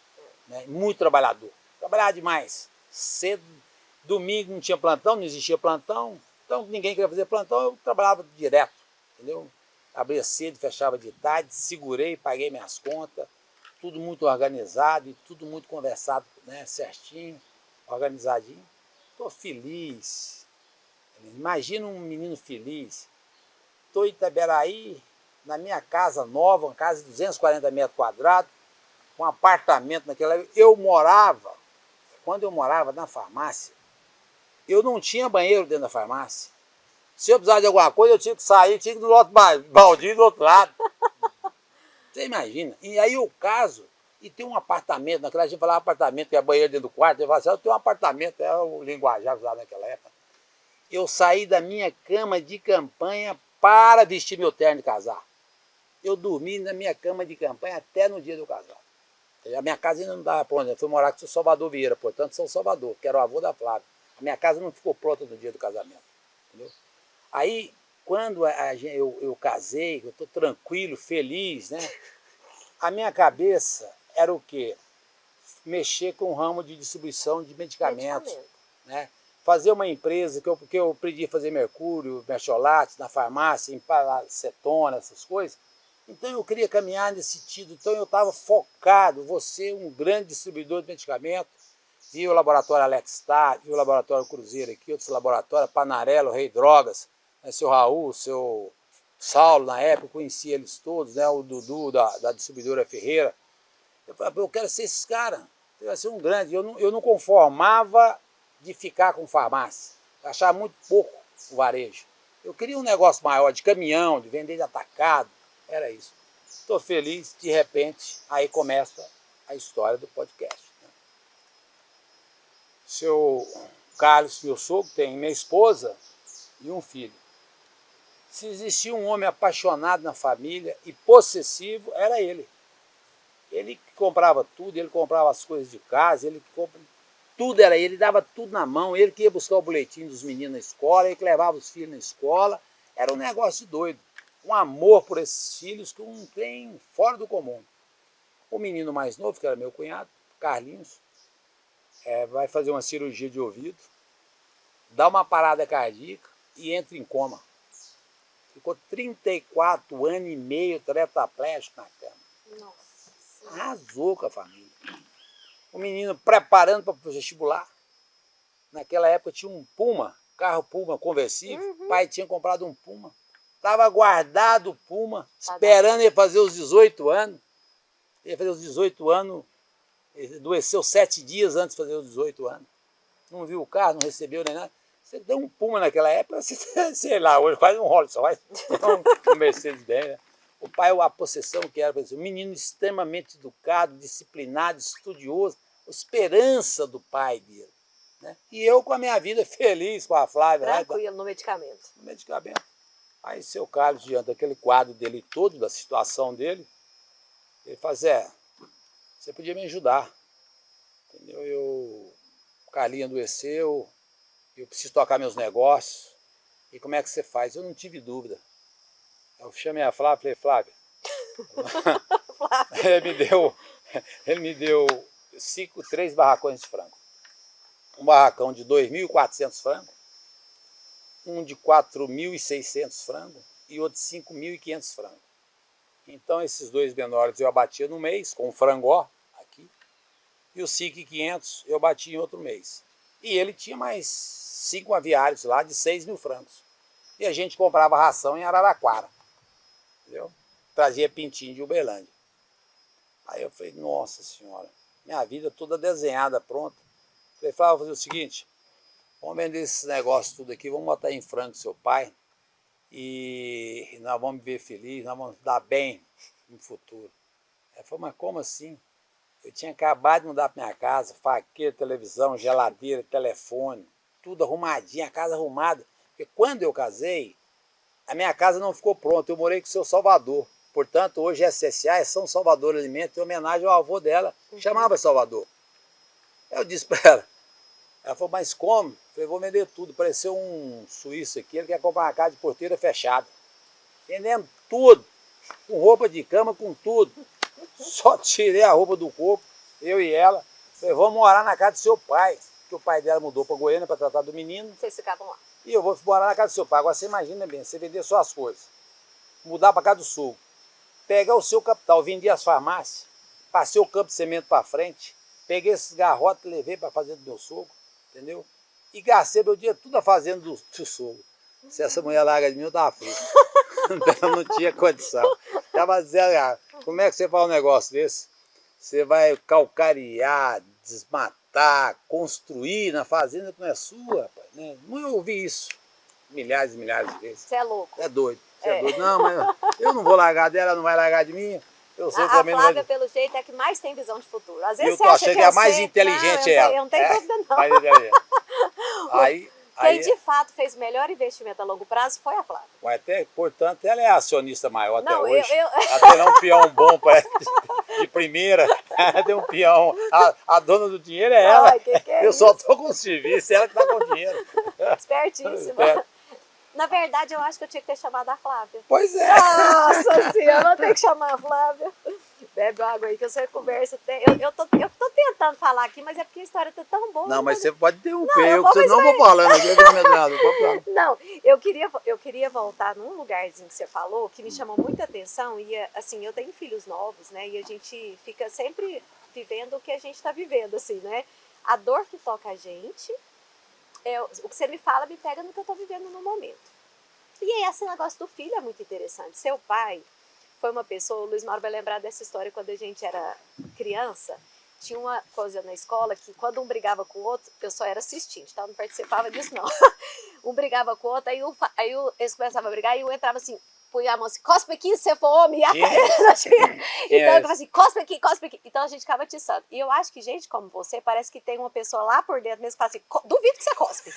né? Muito trabalhador. Trabalhava demais. Cedo, domingo não tinha plantão, não existia plantão. Então, ninguém queria fazer plantão, eu trabalhava direto, entendeu? Abria cedo, fechava de tarde, segurei, paguei minhas contas, tudo muito organizado e tudo muito conversado, né, certinho, organizadinho. Estou feliz. Imagina um menino feliz. Estou em Itaberaí, na minha casa nova, uma casa de 240 metros quadrados, um apartamento naquela época. Quando eu morava na farmácia, eu não tinha banheiro dentro da farmácia. Se eu precisava de alguma coisa, eu tinha que sair, tinha que ir no outro baldinho do outro lado. Você imagina? E aí eu caso e tem um apartamento, naquela gente falava apartamento, que é banheiro dentro do quarto, eu falava assim, eu tenho um apartamento, é o linguajar usado naquela época. Eu saí da minha cama de campanha para vestir meu terno de casar. Eu dormi na minha cama de campanha até no dia do casar. A minha casa ainda não estava pronta, eu fui morar com o seu Salvador Vieira, portanto, São Salvador, que era o avô da Flávia. A minha casa não ficou pronta no dia do casamento. Entendeu? Aí, quando eu casei, eu estou tranquilo, feliz, né? A minha cabeça era o quê? Mexer com o ramo de distribuição de medicamentos. Né? Fazer uma empresa que eu aprendi a fazer mercúrio, mercholate, na farmácia, em paracetona, essas coisas. Então eu queria caminhar nesse sentido. Então eu estava focado, vou ser um grande distribuidor de medicamentos. Vi o laboratório Alextar, vi o laboratório Cruzeiro aqui, outros laboratórios, Panarello, Rei Drogas, né, seu Raul, seu Saulo, na época, eu conheci eles todos, né, o Dudu da distribuidora Ferreira. Eu falei, eu quero ser esses caras, eu quero ser um grande. Eu não conformava de ficar com farmácia, eu achava muito pouco o varejo. Eu queria um negócio maior, de caminhão, de vender de atacado, era isso. Estou feliz, de repente, aí começa a história do podcast. Né? Seu Carlos, meu sogro, tem minha esposa e um filho. Se existia um homem apaixonado na família e possessivo, era ele. Ele comprava tudo, ele comprava as coisas de casa, tudo era ele, dava tudo na mão, ele que ia buscar o boletim dos meninos na escola, ele que levava os filhos na escola, era um negócio de doido. Um amor por esses filhos que um tem fora do comum. O menino mais novo, que era meu cunhado, Carlinhos, vai fazer uma cirurgia de ouvido, dá uma parada cardíaca e entra em coma. Ficou 34 anos e meio tetraplégico na cama. Nossa. Arrasou com a família. O menino preparando para o vestibular. Naquela época tinha um Puma, carro Puma conversível. O pai tinha comprado um Puma. Estava guardado o Puma, esperando ele fazer os 18 anos. Ele ia fazer os 18 anos, ele adoeceu 7 dias antes de fazer os 18 anos. Não viu o carro, não recebeu nem nada. Você deu um Puma naquela época, sei lá, hoje quase um Rolls Royce, um Mercedes-Benz. Né? O pai, a possessão que era, um menino extremamente educado, disciplinado, estudioso, a esperança do pai dele. Né? E eu com a minha vida feliz com a Flávia. Tranquilo, no medicamento. No medicamento. Aí seu Carlos, diante daquele quadro dele todo, da situação dele, ele fala, Zé, você podia me ajudar. Entendeu? O Carlinhos adoeceu, eu preciso tocar meus negócios. E como é que você faz? Eu não tive dúvida. Eu chamei a Flávia e falei, Flávia, ele me deu 3 barracões de frango. Um barracão de 2.400 frangos, um de 4.600 frangos e outro de 5.500 frangos. Então esses 2 menores eu abatia no mês, com o frangó aqui, e os 5.500 eu batia em outro mês. E ele tinha mais 5 aviários lá de 6.000 frangos. E a gente comprava ração em Araraquara. Entendeu? Trazia pintinho de Uberlândia. Aí eu falei, nossa senhora, minha vida toda desenhada, pronta. Falei, Flávio, vou fazer o seguinte, vamos vender esses negócios tudo aqui, vamos botar em frango seu pai e nós vamos viver feliz, nós vamos dar bem no futuro. Ele falou, mas como assim? Eu tinha acabado de mudar para minha casa, faqueira, televisão, geladeira, telefone, tudo arrumadinho, a casa arrumada. Porque quando eu casei, a minha casa não ficou pronta, eu morei com o seu Salvador. Portanto, hoje SSA é São Salvador Alimentos, em homenagem ao avô dela, chamava Salvador. Eu disse para ela falou, mas como? Eu falei, vou vender tudo. Apareceu um suíço aqui, ele quer comprar uma casa de porteira fechada. Vendendo tudo, com roupa de cama, com tudo. Só tirei a roupa do corpo, eu e ela. Falei, vamos morar na casa do seu pai. Porque o pai dela mudou para Goiânia para tratar do menino. Vocês ficavam lá. E eu vou morar na casa do seu pai. Agora você imagina bem, você vender só as coisas. Mudar para casa do sul. Pegar o seu capital, vender as farmácias. Passei o campo de semente para frente. Peguei esses garrotes e levei para a fazenda do meu sogro. Entendeu? E gastei meu dia tudo a fazenda do sogro. Se essa mulher larga de mim, eu tava frito. Então não tinha condição. Tava zero. Como é que você faz um negócio desse? Você vai calcariar, desmatar, construir na fazenda que não é sua, rapaz, né? Não ouvi isso milhares e milhares de vezes. Você é louco. É doido, você é doido. Não, mas eu não vou largar dela, ela não vai largar de mim. Eu sei A também não Flávia, vai... pelo jeito, é a que mais tem visão de futuro. Às vezes Eu você tô acha achando que que eu a mais sei. inteligente Não, é ela. eu não tenho dúvida, não. Mais inteligente. Quem Aí, de fato fez o melhor investimento a longo prazo foi a Flávia. até, portanto, ela é a acionista maior até Não, hoje. Ela tem lá um peão bom, parece, de primeira. Tem um peão. A dona do dinheiro é ela. Ai, que é Eu isso? só tô com o serviço, ela que tá com o dinheiro. Espertíssima. É. Na verdade, eu acho que eu tinha que ter chamado a Flávia. Pois é. Nossa senhora, não tem que chamar a Flávia. Bebe água aí que você conversa. Eu tô tentando falar aqui, mas é porque a história tá tão boa. Não, mas você pode interromper. Não, Eu não vou falando aqui, eu vou medrado. Não, eu queria voltar num lugarzinho que você falou que me chamou muita atenção. E assim, eu tenho filhos novos, né? E a gente fica sempre vivendo o que a gente está vivendo, assim, né? A dor que toca a gente, o que você me fala me pega no que eu estou vivendo no momento. E aí, esse negócio do filho é muito interessante. Seu pai foi uma pessoa, o Luiz Mauro vai lembrar dessa história quando a gente era criança. Tinha uma coisa na escola que quando um brigava com o outro, eu só era assistente, tá? Eu não participava disso, não. Um brigava com o outro, eles começavam a brigar e eu entrava assim, punha a mão assim, cospe aqui se você for homem. E então eu ficava assim, cospe aqui, cospe aqui. Então a gente ficava atiçando. E eu acho que gente como você, parece que tem uma pessoa lá por dentro mesmo que fala assim, duvido que você cospe.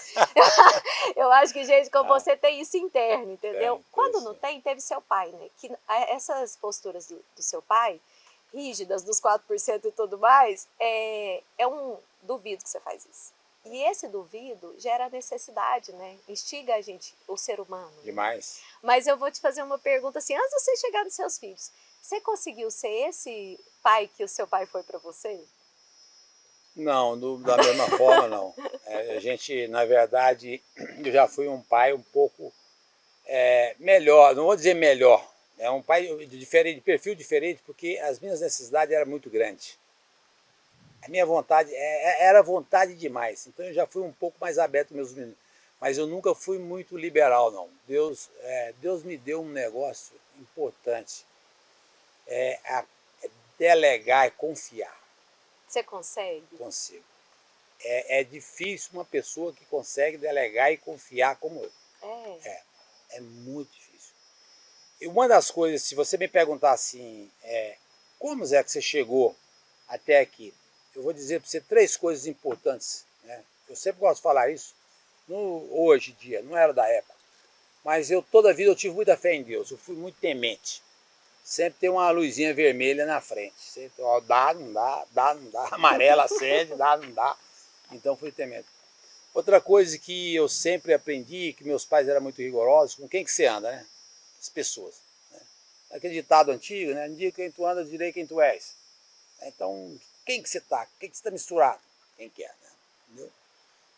Eu acho que gente como você tem isso interno, entendeu? Quando não tem, teve seu pai, né? Que essas posturas do seu pai, rígidas, dos 4% e tudo mais, é um duvido que você faz isso. E esse duvido gera necessidade, né? Instiga a gente, o ser humano. Demais. Mas eu vou te fazer uma pergunta assim, antes de você chegar nos seus filhos, você conseguiu ser esse pai que o seu pai foi para você? Não, da mesma forma não. A gente, na verdade, eu já fui um pai um pouco melhor, não vou dizer melhor, é um pai diferente, de perfil diferente, porque as minhas necessidades eram muito grandes. A minha vontade era vontade demais, então eu já fui um pouco mais aberto com meus meninos. Mas eu nunca fui muito liberal, não. Deus me deu um negócio importante, delegar e confiar. Você consegue? Consigo. É difícil uma pessoa que consegue delegar e confiar como eu. É muito difícil. E uma das coisas, se você me perguntar assim, como é que você chegou até aqui? Eu vou dizer para você 3 coisas importantes, né? Eu sempre gosto de falar isso, hoje em dia, não era da época. Mas toda a vida eu tive muita fé em Deus, eu fui muito temente. Sempre tem uma luzinha vermelha na frente. Sempre, dá, não dá, amarela acende, dá, não dá. Então fui temente. Outra coisa que eu sempre aprendi, que meus pais eram muito rigorosos, com quem que você anda, né? As pessoas. Né? Aquele ditado antigo, né? Indica quem tu anda, direi quem tu és. Então, quem que você está? Quem que você está misturado? Quem que é? Né? Entendeu?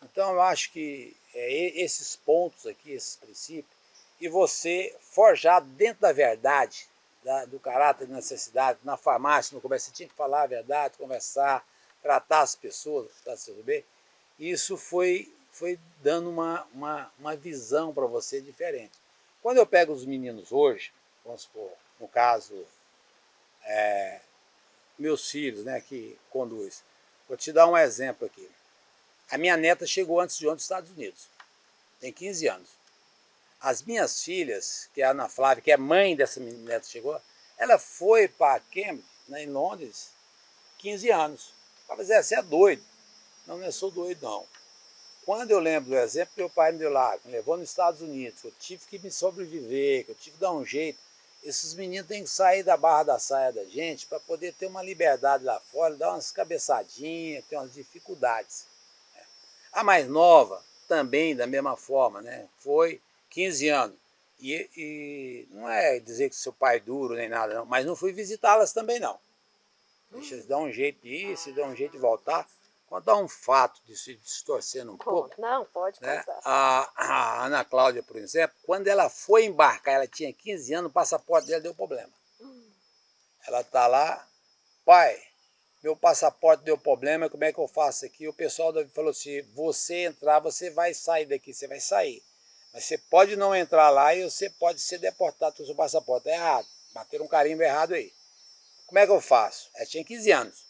Então, eu acho que esses pontos aqui, esses princípios, e você forjar dentro da verdade, do caráter de necessidade, na farmácia, no comércio, você tinha que falar a verdade, conversar, tratar as pessoas, tratar as pessoas bem. Isso foi dando uma visão para você diferente. Quando eu pego os meninos hoje, vamos supor, no caso, meus filhos, né, que conduz. Vou te dar um exemplo aqui. A minha neta chegou antes de ontem dos Estados Unidos. Tem 15 anos. As minhas filhas, que é a Ana Flávia, que é mãe dessa neta que chegou, ela foi para Cambridge, né, em Londres, 15 anos. Fala, Zé, você é doido. Não, eu sou doido, não. Quando eu lembro do exemplo que meu pai me deu lá, me levou nos Estados Unidos, que eu tive que me sobreviver, que eu tive que dar um jeito, esses meninos têm que sair da barra da saia da gente para poder ter uma liberdade lá fora, dar umas cabeçadinhas, ter umas dificuldades. A mais nova, também da mesma forma, né? Foi 15 anos. E não é dizer que seu pai é duro nem nada, não, mas não fui visitá-las também, não. Deixa eles dar um jeito de ir, se dar um jeito de voltar. Contar um fato de se distorcendo um pouco. Não, pode Né? contar. A Ana Cláudia, por exemplo, quando ela foi embarcar, ela tinha 15 anos, o passaporte dela deu problema. Ela está lá, pai, meu passaporte deu problema, como é que eu faço aqui? O pessoal falou assim, você entrar, você vai sair daqui, você vai sair. Mas você pode não entrar lá e você pode ser deportado com o seu passaporte. É errado, bateram um carimbo errado aí. como é que eu faço? Eu tinha 15 anos.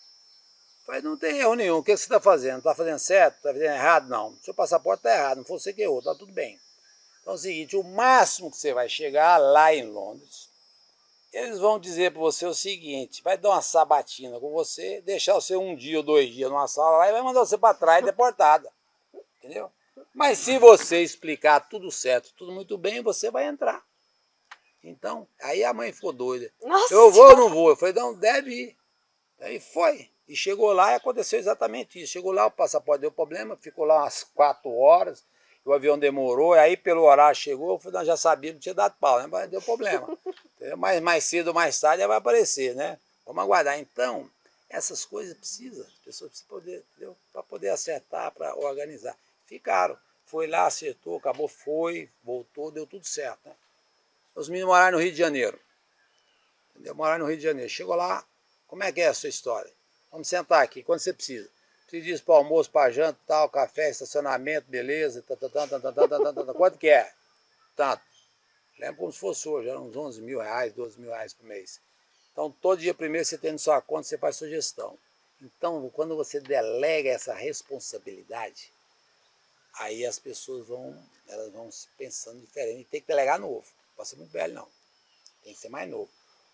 Falei, não tem erro nenhum, o que você está fazendo? Está fazendo certo? Está fazendo errado? Não. Seu passaporte está errado, não foi você que errou, está tudo bem. Então é o seguinte, o máximo que você vai chegar lá em Londres, eles vão dizer para você o seguinte, vai dar uma sabatina com você, deixar você 1 dia ou 2 dias numa sala lá e vai mandar você para trás deportada. Entendeu? Mas se você explicar tudo certo, tudo muito bem, você vai entrar. Então, aí a mãe ficou doida. Nossa Eu vou Senhora. ou não vou? Eu falei, não, deve ir. Aí foi. E chegou lá e aconteceu exatamente isso. Chegou lá, o passaporte deu problema, ficou lá umas 4 horas, o avião demorou, aí pelo horário chegou, eu falei, não, já sabia, não tinha dado pau, né? Mas deu problema. Mas mais cedo ou mais tarde vai aparecer, né? Vamos aguardar. Então, essas coisas precisam, as pessoas precisam poder, entendeu? Para poder acertar, para organizar. Ficaram. Foi lá, acertou, acabou, foi, voltou, deu tudo certo, né? Os meninos moraram no Rio de Janeiro. Entendeu? Moraram no Rio de Janeiro. Chegou lá, como é que é a sua história? Vamos sentar aqui, quando você precisa. Você diz para o almoço, para janta, tal, café, estacionamento, beleza, quanto que é? Tanto. Lembra como se fosse hoje, eram uns 11 mil reais, 12 mil reais por mês. Então, todo dia primeiro você tem na sua conta, você faz sua gestão. Então, quando você delega essa responsabilidade, aí as pessoas elas vão pensando diferente. E tem que delegar novo. Não pode ser muito velho, não. Tem que ser mais novo.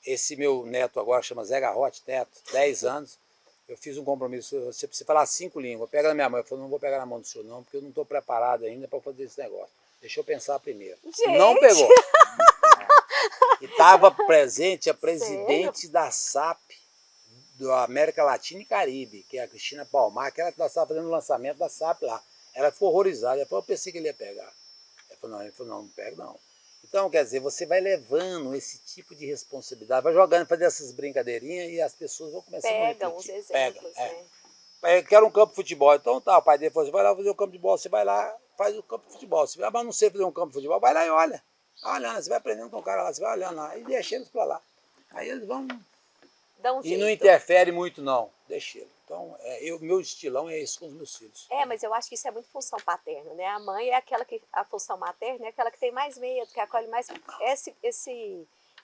Esse meu neto agora chama Zé Garrote, neto, 10 anos. Eu fiz um compromisso, você precisa falar 5 línguas. Pega na minha mão. Eu falei, não vou pegar na mão do senhor não, porque eu não estou preparado ainda para fazer esse negócio. Deixa eu pensar primeiro. Gente. Não pegou. E estava presente a Sério? presidente da SAP, da América Latina e Caribe, que é a Cristina Palmar, que ela estava fazendo o lançamento da SAP lá. Ela ficou horrorizada. Ela falou, eu pensei que ele ia pegar. Ele falou, não pego não. Então, quer dizer, você vai levando esse tipo de responsabilidade, vai jogando, fazer essas brincadeirinhas e as pessoas vão começando a refletir. Pegam os exemplos, né? Eu quero um campo de futebol. Então tá, o pai dele falou, você vai lá fazer o campo de futebol, você vai lá, faz o campo de futebol. Você vai, mas não sei fazer um campo de futebol, vai lá e olha. Vai olhando, você vai aprendendo com o cara lá, você vai olhando lá, e deixa eles pra lá. Aí eles vão... Dá um E jeito. não interfere muito não, deixa ele. Então, meu estilão é esse com os meus filhos. Mas eu acho que isso é muito função paterna, né? A mãe é aquela que, a função materna é aquela que tem mais medo, que acolhe mais.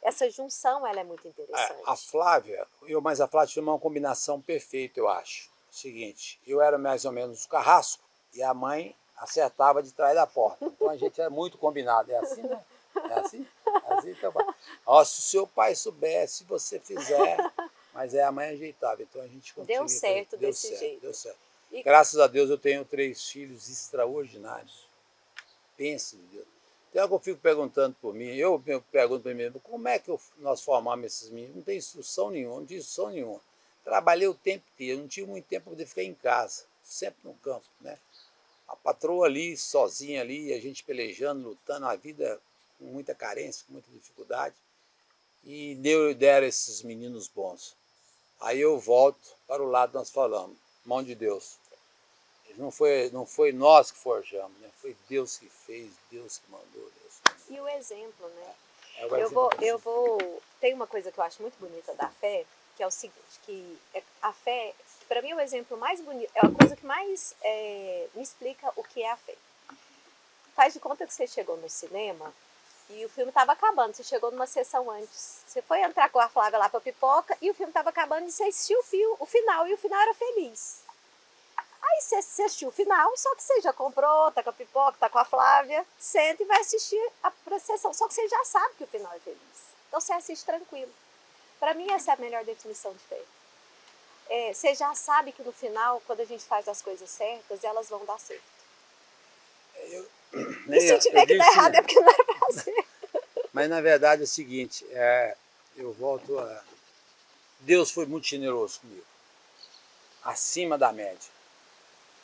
Essa junção, ela é muito interessante. A Flávia, mas a Flávia tinha uma combinação perfeita, eu acho. Seguinte, eu era mais ou menos o carrasco e a mãe acertava de trás da porta. Então a gente era muito combinado. É assim, né? É assim? É assim então, ó, se o seu pai soubesse, se você fizer, mas a mãe ajeitava. Então a gente Deu certo desse jeito. Deu certo. E... Graças a Deus eu tenho 3 filhos extraordinários. Pense, Deus. Tem algo que eu fico perguntando por mim, eu pergunto para mim mesmo, como é que nós formamos esses meninos? Não tem instrução nenhuma, não tinha instrução nenhuma. Trabalhei o tempo inteiro, não tive muito tempo para poder ficar em casa, sempre no campo, né? A patroa ali, sozinha ali, a gente pelejando, lutando, a vida com muita carência, com muita dificuldade. E deram esses meninos bons. Aí eu volto para o lado que nós falamos, mão de Deus. Não foi nós que forjamos, né? Foi Deus que fez, Deus que mandou. Deus que mandou. E o exemplo, né? Eu vou. Tem uma coisa que eu acho muito bonita da fé, que é o seguinte, que a fé, para mim, é o exemplo mais bonito, é a coisa que mais me explica o que é a fé. Faz de conta que você chegou no cinema e o filme estava acabando, você chegou numa sessão antes. Você foi entrar com a Flávia lá para pipoca e o filme estava acabando e você assistiu o final, e o final era feliz. Aí você assistiu o final, só que você já comprou, tá com a pipoca, tá com a Flávia, senta e vai assistir a sessão, só que você já sabe que o final é feliz. Então você assiste tranquilo. Para mim essa é a melhor definição de fé. Você já sabe que no final, quando a gente faz as coisas certas, elas vão dar certo. E se tiver que dar errado é porque não era pra fazer. Mas na verdade é o seguinte, eu volto a... Deus foi muito generoso comigo, acima da média.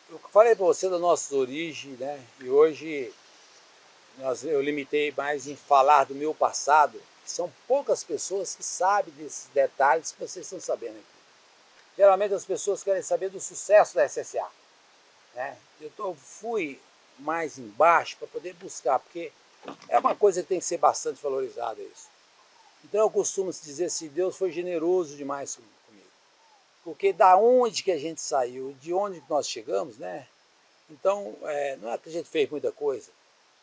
Eu falei para você da nossa origem, né? E hoje eu limitei mais em falar do meu passado. São poucas pessoas que sabem desses detalhes que vocês estão sabendo aqui. Geralmente as pessoas querem saber do sucesso da SSA, né? Eu fui mais embaixo para poder buscar, porque é uma coisa que tem que ser bastante valorizada isso. Então eu costumo dizer assim, Deus foi generoso demais comigo. Porque da onde que a gente saiu, de onde nós chegamos, né? Então, não é que a gente fez muita coisa,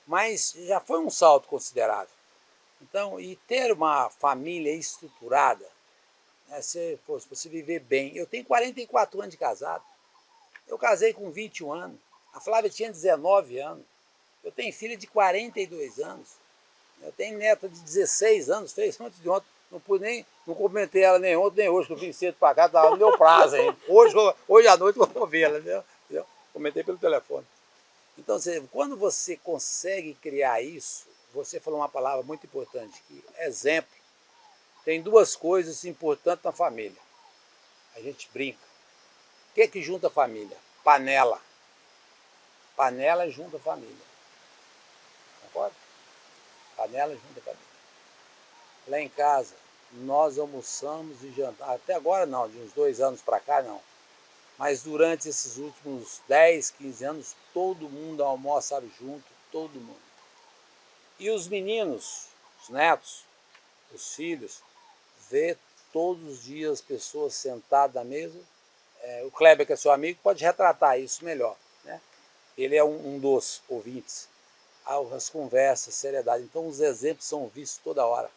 mas já foi um salto considerável. Então, e ter uma família estruturada, Se fosse para você viver bem. Eu tenho 44 anos de casado. Eu casei com 21 anos. A Flávia tinha 19 anos. Eu tenho filha de 42 anos. Eu tenho neta de 16 anos, fez antes de ontem. Não cumprimentei ela nem ontem, nem hoje, que eu vim cedo para cá, estava no meu prazo ainda. Hoje à noite eu vou ver ela, entendeu? Comentei pelo telefone. Então, quando você consegue criar isso, você falou uma palavra muito importante, que exemplo. Tem duas coisas importantes na família. A gente brinca. O que é que junta a família? Panela. Panela junta a família. Concorda? Panela junta a família. Lá em casa, nós almoçamos e jantamos. Até agora não, de uns 2 anos para cá não. Mas durante esses últimos 10, 15 anos, todo mundo almoça junto, todo mundo. E os meninos, os netos, os filhos, vê todos os dias pessoas sentadas à mesa. O Kleber, que é seu amigo, pode retratar isso melhor, né? Ele é um dos ouvintes. As conversas, seriedade. Então, os exemplos são vistos toda hora.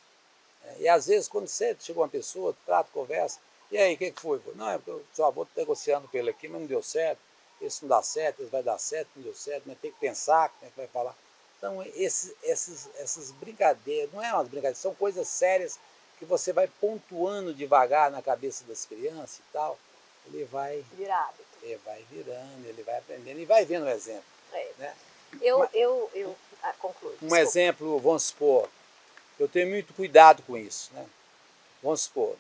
E às vezes, quando você chega uma pessoa, trata, conversa, e aí, o que foi? Não, é porque o seu avô está negociando com ele aqui, mas não deu certo, esse não dá certo, esse vai dar certo, não deu certo, mas tem que pensar como é que vai falar. Então, essas brincadeiras, não é umas brincadeiras, são coisas sérias que você vai pontuando devagar na cabeça das crianças e tal, ele vai virar hábito. Ele vai virando, ele vai aprendendo e vai vendo o exemplo. Né? Concluo. Um exemplo, vamos supor, eu tenho muito cuidado com isso, né? Vamos supor,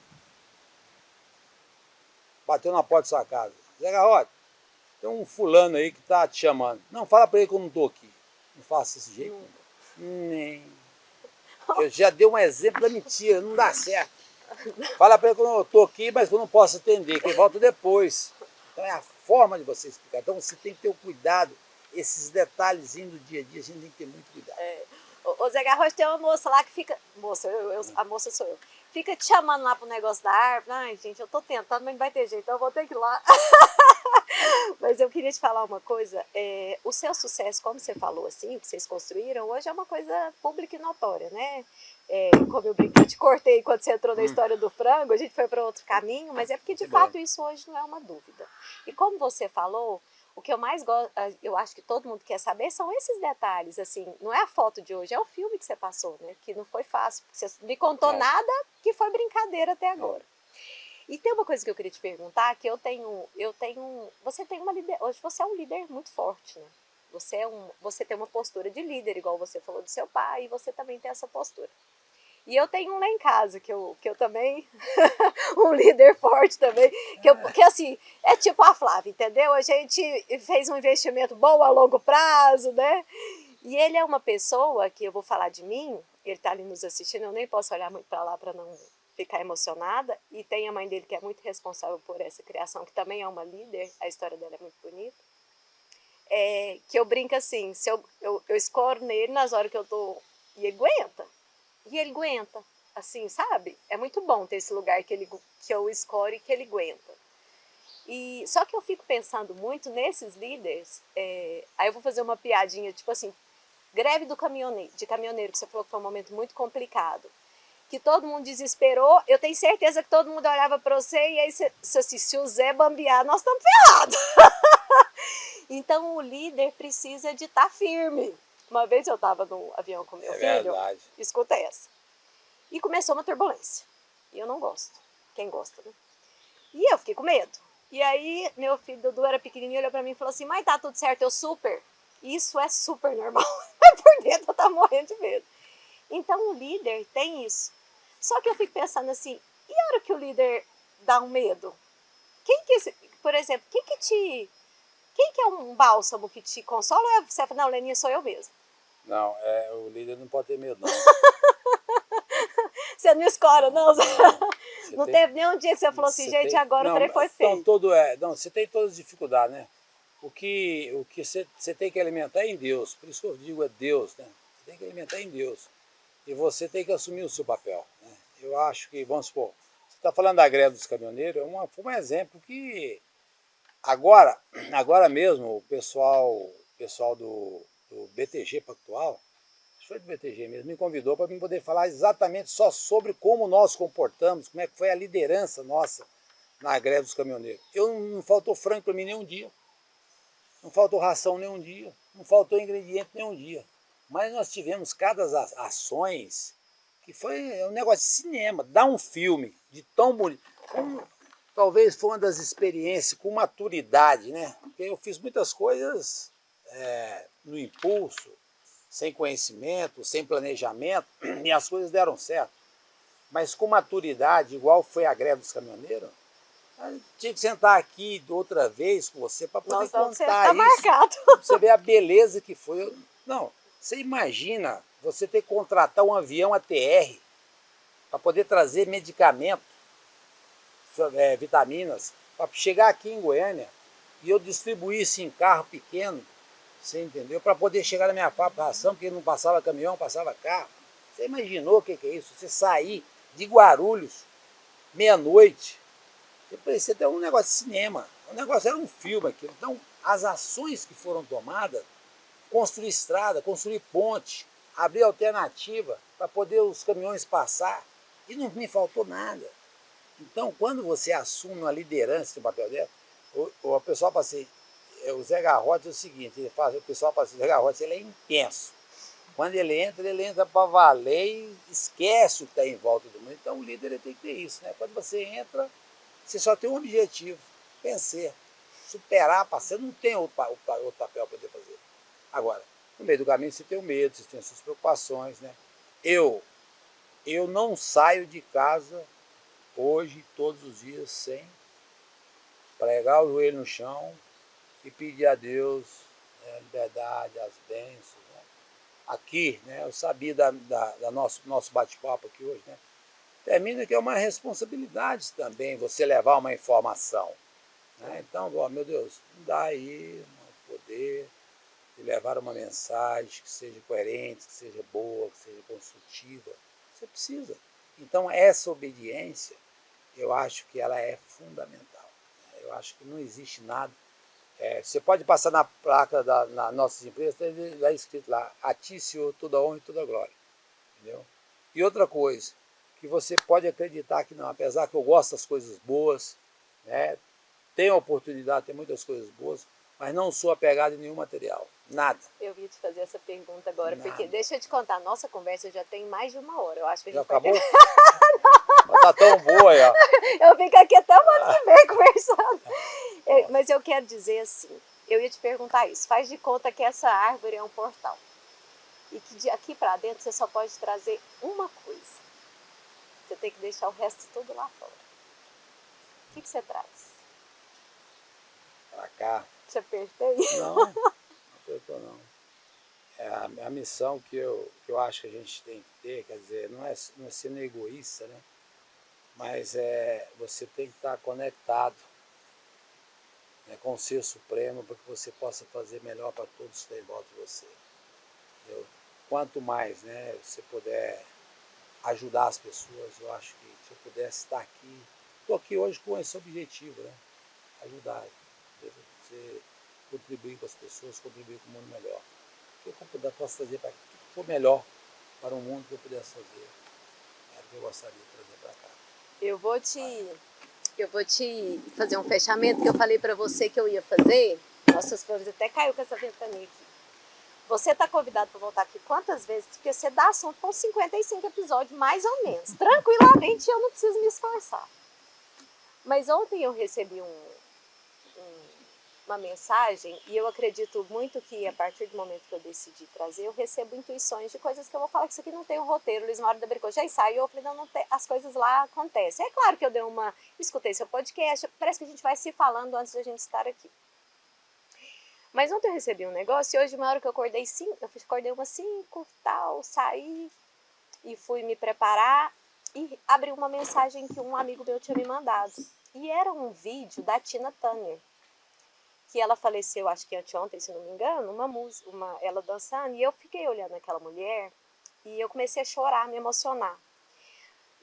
bateu na porta da sua casa, Zé Garrote, tem um fulano aí que está te chamando. Não, fala para ele que eu não estou aqui. Não faça desse jeito. Nem. Eu já dei um exemplo da mentira, não dá certo. Fala para ele que eu estou aqui, mas que eu não posso atender, que ele volta depois. Então é a forma de você explicar. Então você tem que ter o cuidado, esses detalhezinhos do dia a dia, a gente tem que ter muito cuidado. Ô Zé Garrote, tem uma moça lá que fica... Moça, a moça sou eu. Fica te chamando lá pro negócio da árvore. Ai, gente, eu tô tentando, mas não vai ter jeito, então eu vou ter que ir lá. Mas eu queria te falar uma coisa. O seu sucesso, como você falou, assim, que vocês construíram, hoje é uma coisa pública e notória, né? Como eu brinquei, eu te cortei quando você entrou na história do frango, a gente foi para outro caminho, mas é porque, de fato, isso hoje não é uma dúvida. E como você falou, o que eu mais gosto, eu acho que todo mundo quer saber, são esses detalhes, assim, não é a foto de hoje, é o filme que você passou, né? Que não foi fácil, porque você não me contou nada que foi brincadeira até agora. E tem uma coisa que eu queria te perguntar, que você tem uma líder, hoje você é um líder muito forte, né? Você tem uma postura de líder, igual você falou do seu pai, e você também tem essa postura. E eu tenho um lá em casa, que eu também, um líder forte também, que assim, é tipo a Flávia, entendeu? A gente fez um investimento bom a longo prazo, né? E ele é uma pessoa que eu vou falar de mim, ele tá ali nos assistindo, eu nem posso olhar muito para lá para não ficar emocionada, e tem a mãe dele que é muito responsável por essa criação, que também é uma líder, a história dela é muito bonita, que eu brinco assim, se eu escoro nele nas horas que eu tô, e ele aguenta, assim, sabe? É muito bom ter esse lugar que eu escoro e que ele aguenta. Só que eu fico pensando muito nesses líderes, aí eu vou fazer uma piadinha, tipo assim, greve de caminhoneiro, que você falou que foi um momento muito complicado, que todo mundo desesperou, eu tenho certeza que todo mundo olhava para você e aí se o Zé bambear, nós estamos ferrados. Então o líder precisa de estar firme. Uma vez eu estava no avião com meu filho, verdade. Escuta essa, e começou uma turbulência, e eu não gosto, quem gosta, né? E eu fiquei com medo. E aí meu filho Dudu era pequenininho, olhou para mim e falou assim, mãe, tá tudo certo, isso é super normal, mas por dentro eu tava morrendo de medo. Então o líder tem isso. Só que eu fico pensando assim, e a hora que o líder dá um medo? Por exemplo, quem que é um bálsamo que te consola? Ou você fala, não, Leninha, sou eu mesmo. Não, o líder não pode ter medo, não. Você não escora, não? Não teve nenhum dia que você falou assim, gente, agora o trem foi feio. Você tem todas as dificuldades, né? O que você tem que alimentar é em Deus. Por isso que eu digo é Deus, né? Você tem que alimentar em Deus. E você tem que assumir o seu papel, né? Eu acho que, vamos supor, você está falando da greve dos caminhoneiros, foi um exemplo que agora mesmo o pessoal do BTG Pactual foi do BTG mesmo, me convidou para mim poder falar exatamente só sobre como nós comportamos, como é que foi a liderança nossa na greve dos caminhoneiros. Não faltou frango para mim nenhum dia, não faltou ração nenhum dia, não faltou ingrediente nenhum dia. Mas nós tivemos cada ações que foi um negócio de cinema, dar um filme de tão bonito. Talvez foi uma das experiências com maturidade, né? Porque eu fiz muitas coisas no impulso, sem conhecimento, sem planejamento, e as coisas deram certo. Mas com maturidade, igual foi a greve dos caminhoneiros, eu tinha que sentar aqui outra vez com você para poder contar isso. Marcado. Você vê a beleza que foi. Não, você imagina você ter que contratar um avião ATR para poder trazer medicamento, vitaminas, para chegar aqui em Goiânia e eu distribuir isso em carro pequeno, você entendeu? Para poder chegar na minha fábrica de ração, porque não passava caminhão, passava carro. Você imaginou o que é isso? Você sair de Guarulhos, meia-noite, parecia até um negócio de cinema. O negócio era um filme aqui. Então, as ações que foram tomadas, construir estrada, construir ponte, abrir alternativa para poder os caminhões passar, e não me faltou nada. Então, quando você assume uma liderança no papel dela, o pessoal fala assim, o Zé Garrote é o seguinte, o pessoal fala assim, o Zé Garrote ele é intenso. Quando ele entra para valer e esquece o que está em volta do mundo. Então, o líder ele tem que ter isso, né? Quando você entra, você só tem um objetivo, vencer, superar, passar, não tem outro papel para poder fazer. Agora, no meio do caminho você tem o medo, você tem as suas preocupações, né? Eu não saio de casa hoje, todos os dias, sem pregar o joelho no chão e pedir a Deus, né, a liberdade, as bênçãos. Né? Aqui, né, eu sabia da nosso bate-papo aqui hoje, né? Termina que é uma responsabilidade também você levar uma informação. Né? Então, meu Deus, não dá aí o poder de levar uma mensagem que seja coerente, que seja boa, que seja construtiva. Você precisa. Então, essa obediência, eu acho que ela é fundamental. Eu acho que não existe nada. Você pode passar na placa nas nossas empresas, está escrito lá, a ti, Senhor, toda honra e toda glória. Entendeu? E outra coisa, que você pode acreditar que não, apesar que eu gosto das coisas boas, né, tenho a oportunidade, tem muitas coisas boas, mas não sou apegado em nenhum material, nada. Eu ia te fazer essa pergunta agora, Nada. Porque deixa eu te contar, a nossa conversa já tem mais de 1 hora, eu acho que a gente já acabou? Mas tá tão boa aí, ó. Eu fico aqui até o ano que vem conversando. Mas eu quero dizer assim, eu ia te perguntar isso, faz de conta que essa árvore é um portal, e que de aqui para dentro você só pode trazer uma coisa. Você tem que deixar o resto tudo lá fora. O que você traz? Pra cá. Te apertei? Não apertou não. É a missão que eu acho que a gente tem que ter, quer dizer, não é sendo egoísta, né? Mas você tem que estar conectado, né, com o Ser Supremo para que você possa fazer melhor para todos que estão em volta de você. Entendeu? Quanto mais, né, você puder ajudar as pessoas, eu acho que se eu pudesse estar aqui, estou aqui hoje com esse objetivo, né? Ajudar, você contribuir com as pessoas, contribuir com o mundo melhor. O que eu puder, posso fazer para que for melhor para o mundo que eu pudesse fazer, é o que eu gostaria de trazer para cá. Eu vou te fazer um fechamento que eu falei para você que eu ia fazer. Nossas flores até caiu com essa ventania aqui. Você está convidado para voltar aqui quantas vezes? Porque você dá assunto com 55 episódios, mais ou menos. Tranquilamente, eu não preciso me esforçar. Mas ontem eu recebi uma mensagem, e eu acredito muito que a partir do momento que eu decidi trazer, eu recebo intuições de coisas que eu vou falar que isso aqui não tem um roteiro. Luiz Mauro da Bricô já ensaiou, eu falei, não tem, as coisas lá acontecem. É claro que eu escutei seu podcast, parece que a gente vai se falando antes de a gente estar aqui. Mas ontem eu recebi um negócio, e hoje, uma hora que eu acordei umas 5, tal, saí e fui me preparar e abri uma mensagem que um amigo meu tinha me mandado. E era um vídeo da Tina Turner, que ela faleceu, acho que anteontem, se não me engano, ela dançando, e eu fiquei olhando aquela mulher e eu comecei a chorar, me emocionar.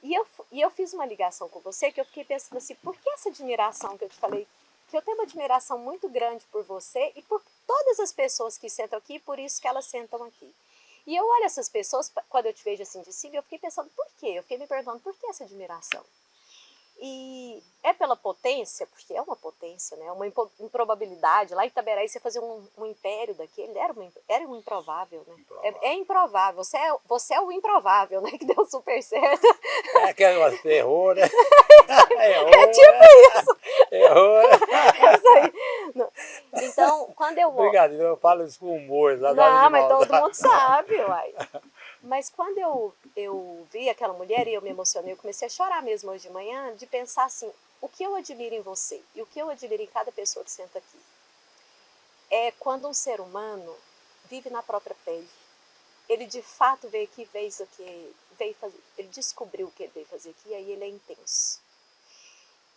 E eu fiz uma ligação com você que eu fiquei pensando assim, por que essa admiração que eu te falei? Que eu tenho uma admiração muito grande por você e por todas as pessoas que sentam aqui, por isso que elas sentam aqui. E eu olho essas pessoas, quando eu te vejo assim de cima, eu fiquei pensando, por quê? Eu fiquei me perguntando, por que essa admiração? E é pela potência, porque é uma potência, né? Uma improbabilidade. Lá em Itaberaí, você fazer um império daquele, era um improvável, né? Improvável. É improvável. Você é o improvável, né? Que deu super certo. É aquele negócio, ferrou, né? É tipo isso. Errou, né? É isso aí. Não. Então, quando eu... Obrigado, eu falo isso com humor. Não, mas todo mundo sabe, uai. Mas quando eu vi aquela mulher e eu me emocionei, eu comecei a chorar mesmo hoje de manhã, de pensar assim, o que eu admiro em você e o que eu admiro em cada pessoa que senta aqui. É quando um ser humano vive na própria pele. Ele de fato veio aqui, fez o que veio fazer, ele descobriu o que ele veio fazer aqui e aí ele é intenso.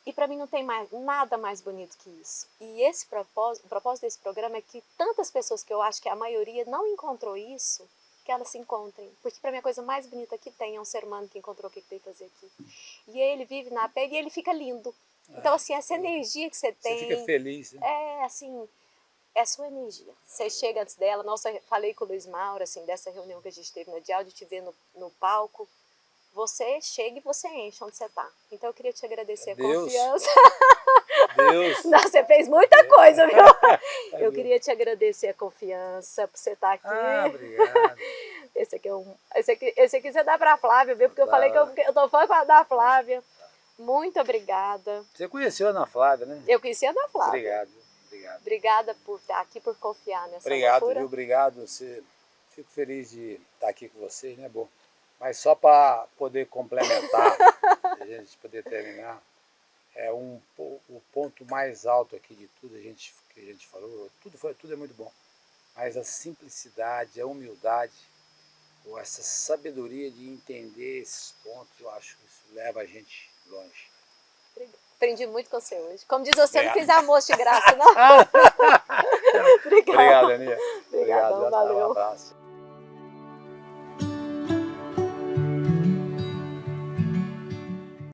E para mim não tem nada mais bonito que isso. E o propósito desse programa é que tantas pessoas que eu acho que a maioria não encontrou isso, que elas se encontrem. Porque para mim a coisa mais bonita que tem é um ser humano que encontrou o que veio fazer aqui. E ele vive na pele e ele fica lindo. Então assim, essa energia que você tem... Você fica feliz, né? É assim, é a sua energia. Você chega antes dela, nossa, falei com o Luiz Mauro, assim, dessa reunião que a gente teve no Dial, de te ver no palco. Você chega e você enche onde você está. Então eu queria te agradecer a confiança. Deus. Não, você fez muita coisa, viu? Eu queria te agradecer a confiança por você estar aqui. Ah, obrigado. Esse aqui você dá para a Flávia, viu? Porque eu falei que eu tô fã da Flávia. Muito obrigada. Você conheceu a Ana Flávia, né? Eu conheci a Ana Flávia. Obrigado, obrigado. Obrigada por estar aqui, por confiar nessa Obrigado, loucura. viu? Obrigado. Fico feliz de estar aqui com vocês, né, bom? Mas só para poder complementar, a gente poder terminar, o ponto mais alto aqui de tudo que a gente falou, tudo é muito bom. Mas a simplicidade, a humildade, ou essa sabedoria de entender esses pontos, eu acho que isso leva a gente longe. Aprendi muito com você hoje. Como diz você, eu não fiz almoço de graça, não. Obrigado, Aninha. Obrigadão, valeu. Um abraço.